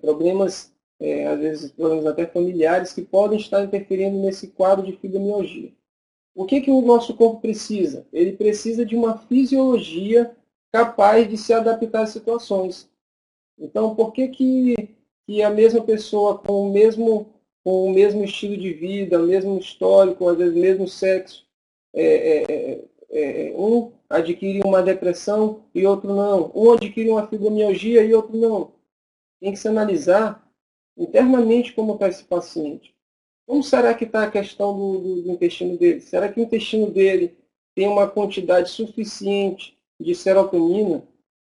Problemas, às vezes problemas até familiares, que podem estar interferindo nesse quadro de fibromialgia. O que o nosso corpo precisa? Ele precisa de uma fisiologia capaz de se adaptar às situações. Então, por que a mesma pessoa com o mesmo estilo de vida, o mesmo histórico, às vezes o mesmo sexo, um adquire uma depressão e outro não. Um adquire uma fibromialgia e outro não. Tem que se analisar internamente como está esse paciente. Como será que está a questão do intestino dele? Será que o intestino dele tem uma quantidade suficiente de serotonina?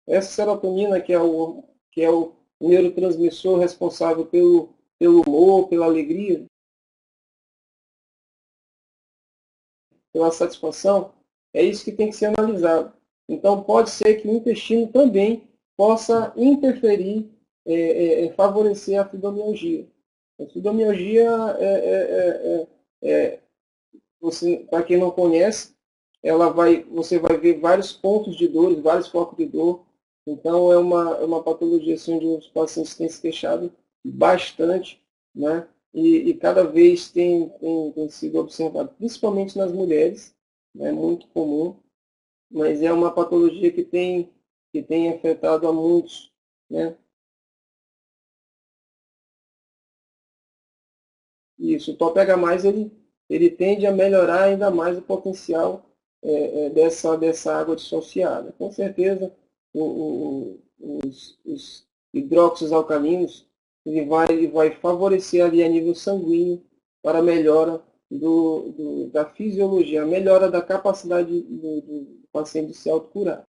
Essa serotonina que é o neurotransmissor responsável pelo humor, pela alegria, pela satisfação, é isso que tem que ser analisado. Então, pode ser que o intestino também possa interferir, favorecer a fibromialgia. A fibromialgia, para quem não conhece, você vai ver vários pontos de dor, vários focos de dor. Então, é uma patologia assim, onde os pacientes têm se queixado bastante, né? E cada vez tem sido observado, principalmente nas mulheres, é muito comum, mas é uma patologia que tem afetado a muitos, né? Isso, o TOP-H+, ele tende a melhorar ainda mais o potencial dessa água dissociada. Com certeza, os hidróxidos alcalinos, ele vai favorecer ali a nível sanguíneo para a melhora da fisiologia, a melhora da capacidade do paciente de se autocurar.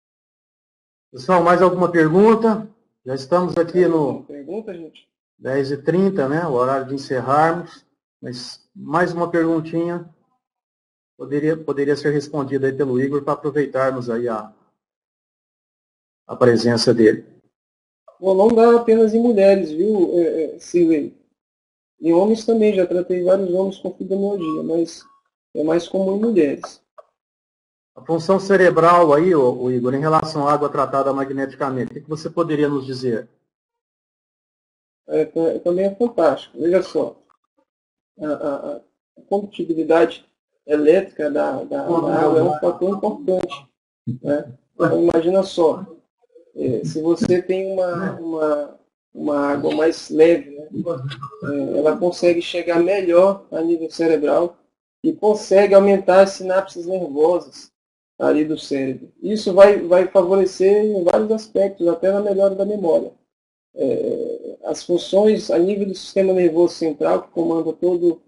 Pessoal, mais alguma pergunta? Já estamos aqui no pergunta, gente? 10h30, né? O horário de encerrarmos. Mas mais uma perguntinha poderia ser respondida aí pelo Igor para aproveitarmos aí a presença dele. Bom, não dá apenas em mulheres, viu, Silvio? Em homens também, já tratei vários homens com fibromialgia, mas é mais comum em mulheres. A função cerebral aí, o Igor, em relação à água tratada magneticamente, o que você poderia nos dizer? Também é fantástico. Veja só. A condutibilidade elétrica da água é um fator importante, né? Então, imagina só, se você tem uma água mais leve, né? Ela consegue chegar melhor a nível cerebral e consegue aumentar as sinapses nervosas ali do cérebro. Isso vai favorecer em vários aspectos, até na melhora da memória. As funções a nível do sistema nervoso central, que comanda todo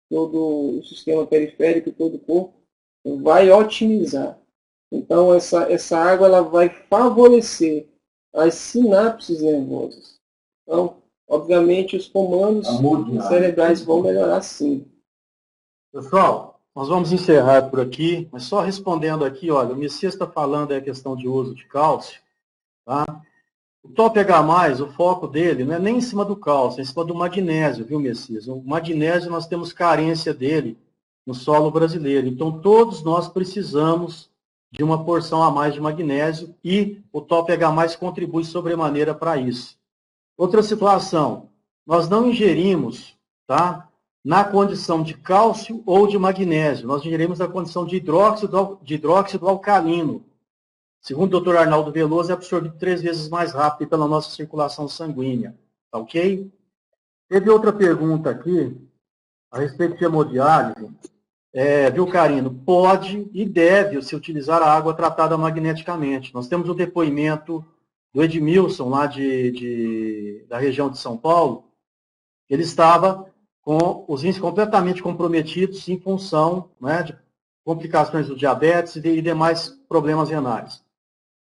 o sistema periférico e todo o corpo, vai otimizar. Então, essa água ela vai favorecer as sinapses nervosas. Então, obviamente, os comandos cerebrais vão melhorar sim. Pessoal, nós vamos encerrar por aqui, mas só respondendo aqui, olha, o Messias está falando a questão de uso de cálcio, tá? O Top H+, o foco dele não é nem em cima do cálcio, é em cima do magnésio, viu, Messias? O magnésio nós temos carência dele no solo brasileiro, então todos nós precisamos de uma porção a mais de magnésio e o Top H+, contribui sobremaneira para isso. Outra situação, nós não ingerimos, tá, na condição de cálcio ou de magnésio, nós ingerimos na condição de hidróxido alcalino. Segundo o Dr. Arnaldo Veloso, é absorvido 3 vezes mais rápido pela nossa circulação sanguínea. Tá ok? Teve outra pergunta aqui, a respeito de hemodiálise. Viu, Carino? Pode e deve se utilizar a água tratada magneticamente. Nós temos o depoimento do Edmilson, lá da região de São Paulo. Ele estava com os rins completamente comprometidos em função, né, de complicações do diabetes e demais problemas renais.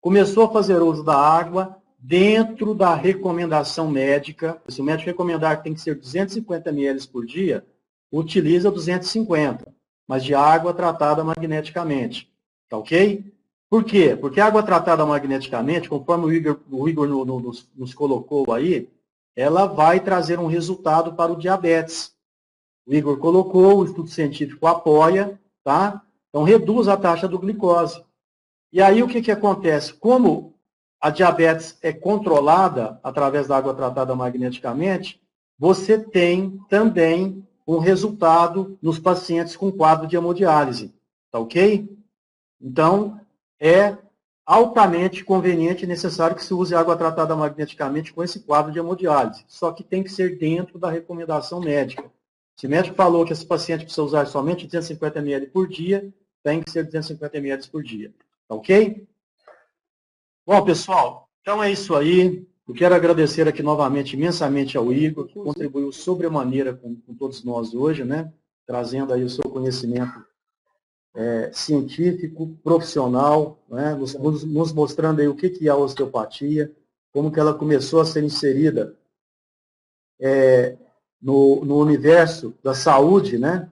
Começou a fazer uso da água dentro da recomendação médica. Se o médico recomendar que tem que ser 250 ml por dia, utiliza 250, mas de água tratada magneticamente. Tá ok? Por quê? Porque a água tratada magneticamente, conforme o Igor nos colocou aí, ela vai trazer um resultado para o diabetes. O Igor colocou, o estudo científico apoia, tá? Então reduz a taxa do glicose. E aí o que acontece? Como a diabetes é controlada através da água tratada magneticamente, você tem também um resultado nos pacientes com quadro de hemodiálise. Tá ok? Então, é altamente conveniente e necessário que se use água tratada magneticamente com esse quadro de hemodiálise. Só que tem que ser dentro da recomendação médica. Se o médico falou que esse paciente precisa usar somente 250 ml por dia, tem que ser 250 ml por dia. Ok? Bom, pessoal, então é isso aí. Eu quero agradecer aqui novamente imensamente ao Igor, que contribuiu sobremaneira com todos nós hoje, né? Trazendo aí o seu conhecimento científico, profissional, né? Nos mostrando aí o que é a osteopatia, como que ela começou a ser inserida no universo da saúde, né?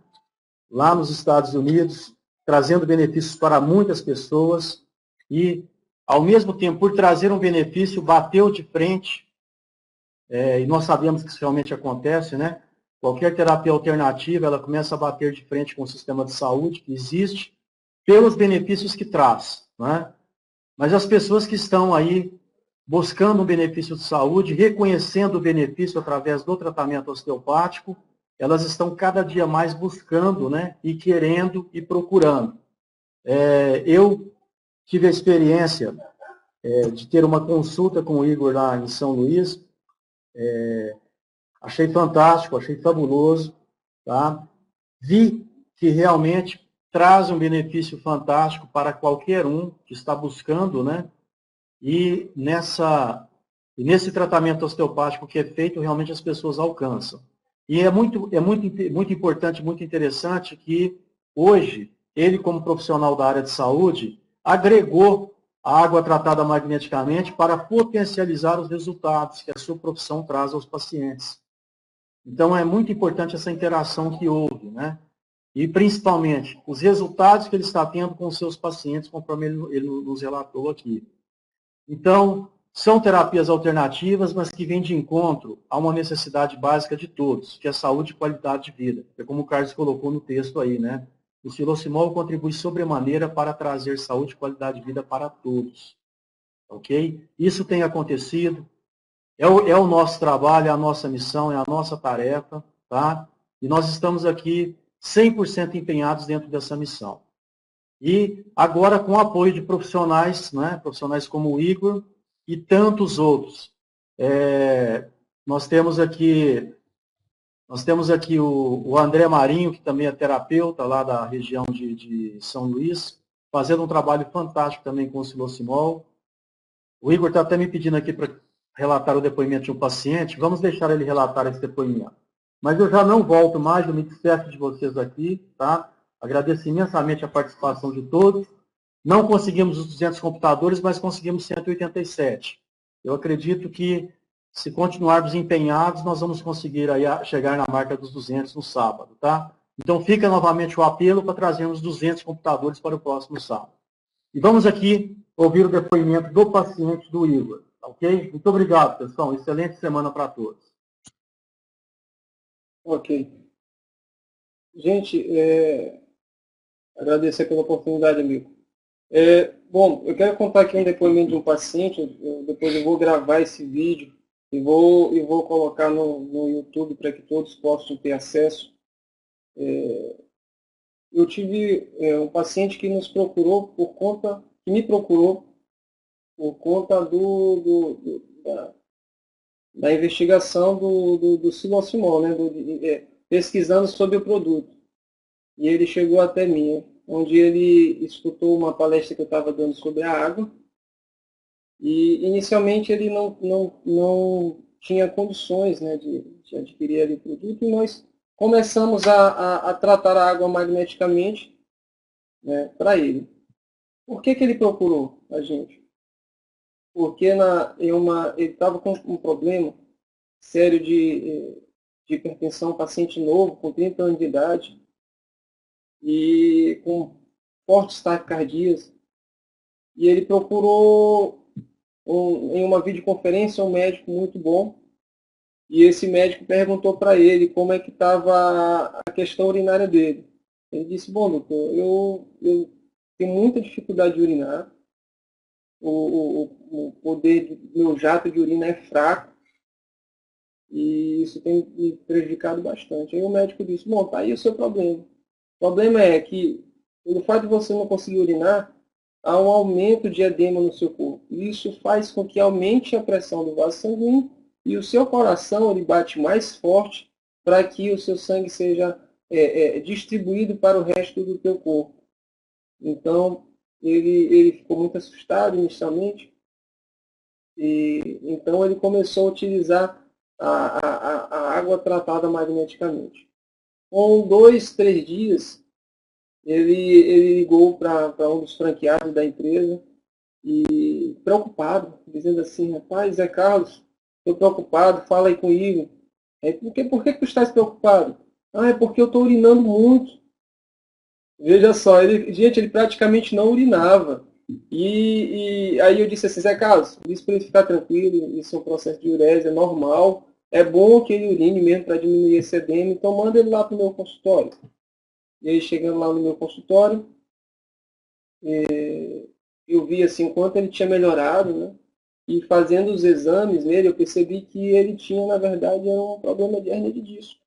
Lá nos Estados Unidos, trazendo benefícios para muitas pessoas e, ao mesmo tempo, por trazer um benefício, bateu de frente, e nós sabemos que isso realmente acontece, né? Qualquer terapia alternativa, ela começa a bater de frente com o sistema de saúde que existe, pelos benefícios que traz, né? Mas as pessoas que estão aí buscando um benefício de saúde, reconhecendo o benefício através do tratamento osteopático, elas estão cada dia mais buscando, né, e querendo e procurando. Eu tive a experiência de ter uma consulta com o Igor lá em São Luís, achei fantástico, achei fabuloso, tá? Vi que realmente traz um benefício fantástico para qualquer um que está buscando, né? E nesse tratamento osteopático que é feito, realmente as pessoas alcançam. E é muito importante, muito interessante que hoje, ele como profissional da área de saúde, agregou a água tratada magneticamente para potencializar os resultados que a sua profissão traz aos pacientes. Então é muito importante essa interação que houve, né? E principalmente os resultados que ele está tendo com os seus pacientes, conforme ele nos relatou aqui. Então, são terapias alternativas, mas que vêm de encontro a uma necessidade básica de todos, que é saúde e qualidade de vida. É como o Carlos colocou no texto aí, né? O xilocimol contribui sobremaneira para trazer saúde e qualidade de vida para todos. Ok? Isso tem acontecido. É o nosso trabalho, é a nossa missão, é a nossa tarefa, tá? E nós estamos aqui 100% empenhados dentro dessa missão. E agora com o apoio de profissionais, né, profissionais como o Igor e tantos outros. Nós temos aqui o André Marinho, que também é terapeuta lá da região de São Luís, fazendo um trabalho fantástico também com o Silocimol. O Igor está até me pedindo aqui para relatar o depoimento de um paciente. Vamos deixar ele relatar esse depoimento. Mas eu já não volto mais, eu me despeço de vocês aqui, tá? Agradeço imensamente a participação de todos. Não conseguimos os 200 computadores, mas conseguimos 187. Eu acredito que, se continuarmos empenhados, nós vamos conseguir aí chegar na marca dos 200 no sábado, tá? Então, fica novamente o apelo para trazermos 200 computadores para o próximo sábado. E vamos aqui ouvir o depoimento do paciente do Igor, ok? Muito obrigado, pessoal. Excelente semana para todos. Ok. Gente, agradecer pela oportunidade, amigo. Bom, eu quero contar aqui um depoimento de um paciente, depois eu vou gravar esse vídeo e vou colocar no YouTube para que todos possam ter acesso. Eu tive um paciente que nos procurou que me procurou por conta da investigação do Silocimol, né, pesquisando sobre o produto. E ele chegou até mim, onde ele escutou uma palestra que eu estava dando sobre a água. E inicialmente ele não tinha condições, né, de adquirir ali o produto, e nós começamos a tratar a água magneticamente, né, para ele. Por que ele procurou a gente? Porque ele estava com um problema sério de hipertensão, paciente novo, com 30 anos de idade, e com fortes taquicardias. E ele procurou, em uma videoconferência, um médico muito bom, e esse médico perguntou para ele como é que estava a questão urinária dele. Ele disse: bom, doutor, eu tenho muita dificuldade de urinar, o poder do meu jato de urina é fraco, e isso tem me prejudicado bastante. Aí o médico disse: bom, tá aí o seu problema. O problema é que, pelo fato de você não conseguir urinar, há um aumento de edema no seu corpo. Isso faz com que aumente a pressão do vaso sanguíneo e o seu coração ele bate mais forte para que o seu sangue seja distribuído para o resto do teu corpo. Então, ele ficou muito assustado inicialmente, e então ele começou a utilizar a água tratada magneticamente. Com 2, 3 dias, ele ligou para um dos franqueados da empresa e preocupado, dizendo assim: rapaz, Zé Carlos, estou preocupado, fala aí comigo. Por que tu estás preocupado? É porque eu estou urinando muito. Veja só, ele praticamente não urinava. E aí eu disse assim: Zé Carlos, disse para ele ficar tranquilo, isso é um processo de urese, é normal. É bom que ele urine mesmo para diminuir esse edema, então manda ele lá para o meu consultório. E aí, chegando lá no meu consultório, eu vi assim o quanto ele tinha melhorado, né? E fazendo os exames nele, eu percebi que ele tinha, na verdade, um problema de hérnia de disco.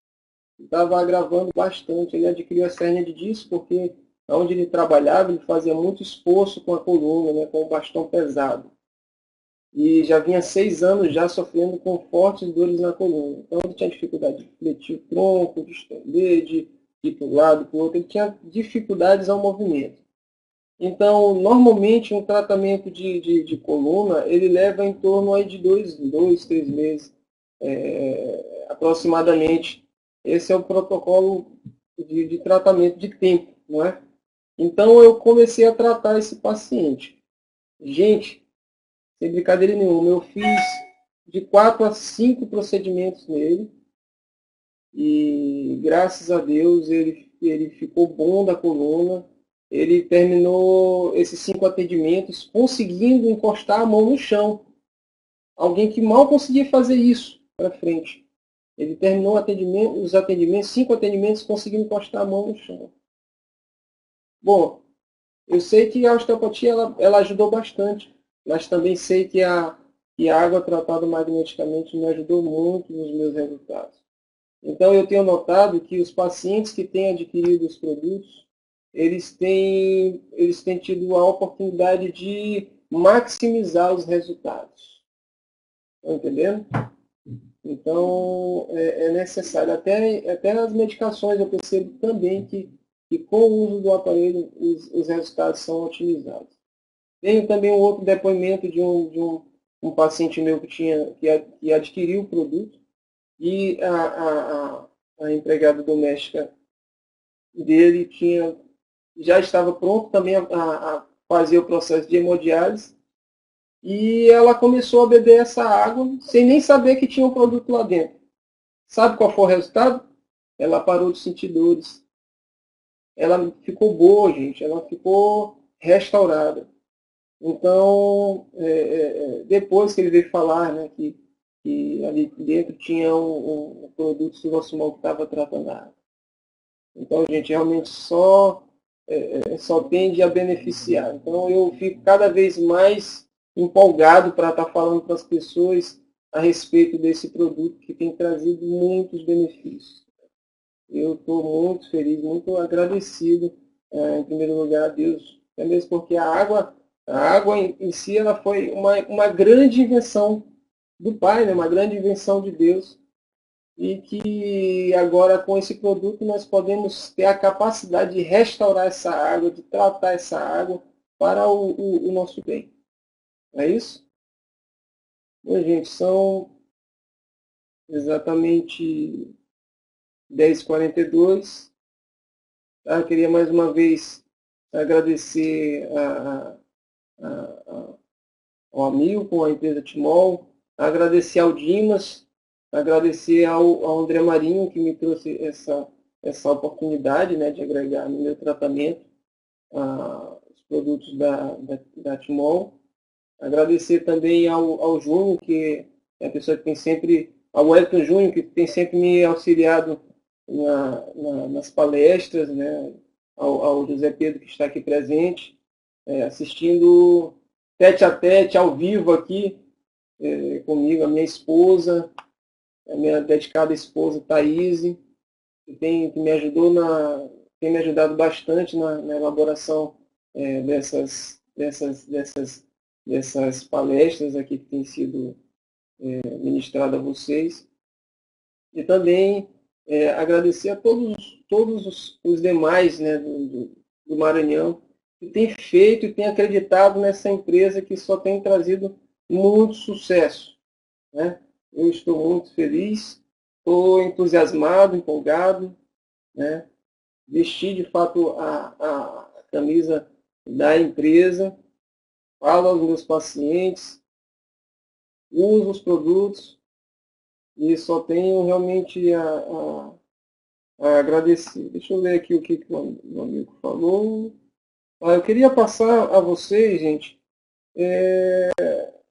Estava agravando bastante. Ele adquiriu essa hérnia de disco porque onde ele trabalhava, ele fazia muito esforço com a coluna, né, com o bastão pesado. E já vinha 6 anos já sofrendo com fortes dores na coluna. Então ele tinha dificuldade de fletir o tronco, de estender, de ir para um lado, para o outro. Ele tinha dificuldades ao movimento. Então, normalmente, um tratamento de coluna, ele leva em torno aí de 2, 3 meses, aproximadamente. Esse é o protocolo de tratamento de tempo, não é? Então, eu comecei a tratar esse paciente. Gente, sem brincadeira nenhuma, eu fiz de 4 a 5 procedimentos nele, e graças a Deus ele ficou bom da coluna. Ele terminou esses 5 atendimentos conseguindo encostar a mão no chão. Alguém que mal conseguia fazer isso para frente. Ele terminou os atendimentos, 5 atendimentos, conseguindo encostar a mão no chão. Bom, eu sei que a osteopatia ela ajudou bastante, mas também sei que a água tratada magneticamente me ajudou muito nos meus resultados. Então, eu tenho notado que os pacientes que têm adquirido os produtos, eles têm tido a oportunidade de maximizar os resultados. Estão entendendo? Então, é necessário. Até nas medicações eu percebo também que com o uso do aparelho os resultados são otimizados. Tenho também um outro depoimento de um paciente meu que adquiriu o produto e a empregada doméstica dele já estava pronto também a fazer o processo de hemodiálise e ela começou a beber essa água sem nem saber que tinha um produto lá dentro. Sabe qual foi o resultado? Ela parou de sentir dores. Ela ficou boa, gente. Ela ficou restaurada. Então, depois que ele veio falar, né, que ali dentro tinha um produto Sulosumol que estava tratando a água. Então, gente, realmente só tende a beneficiar. Então, eu fico cada vez mais empolgado para estar falando para as pessoas a respeito desse produto que tem trazido muitos benefícios. Eu estou muito feliz, muito agradecido, em primeiro lugar, a Deus, até mesmo porque a água em si ela foi uma grande invenção do Pai, né? Uma grande invenção de Deus, e que agora com esse produto nós podemos ter a capacidade de restaurar essa água, de tratar essa água para o nosso bem. É isso? Bom, gente, são exatamente 10h42. Tá? Eu queria mais uma vez agradecer ao amigo com a empresa Timol, agradecer ao Dimas, agradecer ao André Marinho, que me trouxe essa oportunidade, né, de agregar no meu tratamento os produtos da Timol. Agradecer também ao Júnior, que é a pessoa que tem sempre, ao Elton Júnior, que tem sempre me auxiliado nas palestras, né, ao José Pedro, que está aqui presente, assistindo tete a tete, ao vivo aqui, comigo, a minha esposa, a minha dedicada esposa, Thaís, que me ajudou tem me ajudado bastante na elaboração dessas palestras aqui que têm sido ministradas a vocês. E também agradecer a todos os demais, né, do Maranhão, que têm feito e têm acreditado nessa empresa que só tem trazido muito sucesso, né? Eu estou muito feliz, estou entusiasmado, empolgado, né? Vesti de fato a camisa da empresa, falo aos meus pacientes, uso os produtos e só tenho realmente a agradecer. Deixa eu ver aqui o que o meu amigo falou. Eu queria passar a vocês, gente,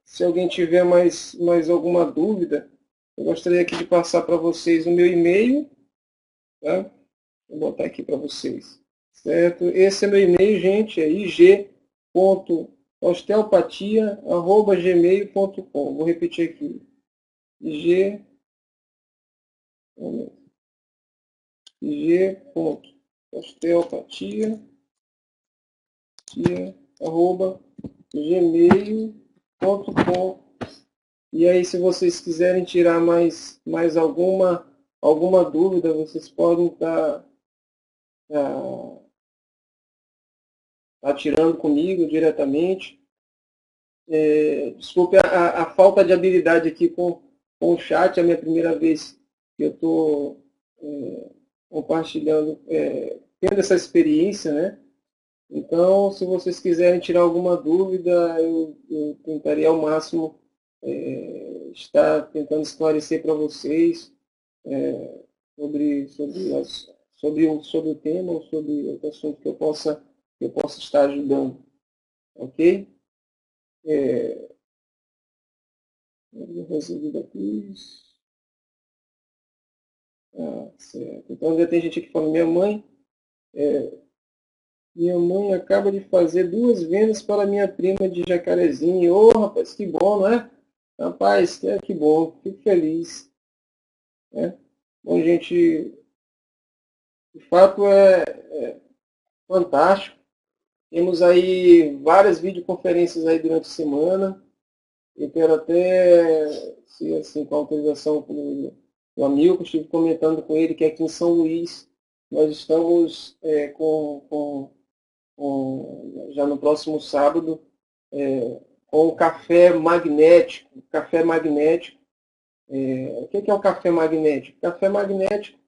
se alguém tiver mais alguma dúvida, eu gostaria aqui de passar para vocês o meu e-mail. Tá? Vou botar aqui para vocês. Certo? Esse é meu e-mail, gente, é ig.osteopatia@gmail.com. Vou repetir aqui. ig.osteopatia@gmail.com. E aí, se vocês quiserem tirar mais alguma dúvida, vocês podem estar tirando comigo diretamente. Desculpe a falta de habilidade aqui com o chat, é a minha primeira vez que eu estou compartilhando, tendo essa experiência, né? Então, se vocês quiserem tirar alguma dúvida, eu tentaria ao máximo estar tentando esclarecer para vocês sobre o tema ou sobre outro assunto que eu possa estar ajudando. Ok? Resolvido aqui. Certo. Então, já tem gente aqui falando, minha mãe acaba de fazer 2 vendas para minha prima de Jacarezinho. Ô, rapaz, que bom, não é? Rapaz, que bom, fico feliz. Né? Bom, gente, de fato é fantástico. Temos aí várias videoconferências aí durante a semana. Eu quero até, se assim, com a autorização do amigo, que eu estive comentando com ele, que aqui em São Luís nós estamos já no próximo sábado, com o café magnético. Café magnético. O que é o café magnético? Café magnético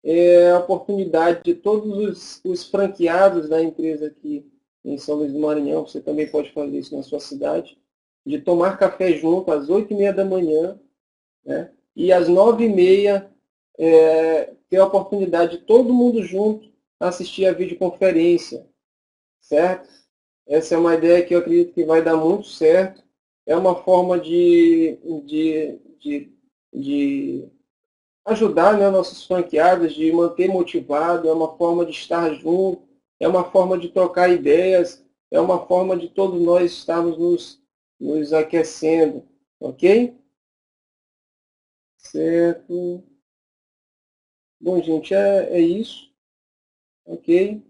é a oportunidade de todos os franqueados da empresa aqui em São Luís do Maranhão, você também pode fazer isso na sua cidade, de tomar café junto às 8h30 da manhã, né? E às 9h30 ter a oportunidade de todo mundo junto assistir a videoconferência, certo? Essa é uma ideia que eu acredito que vai dar muito certo. É uma forma de ajudar, né, nossos franqueados, de manter motivado, é uma forma de estar junto, é uma forma de trocar ideias, é uma forma de todos nós estarmos nos aquecendo, ok? Certo. Bom, gente, é isso, ok?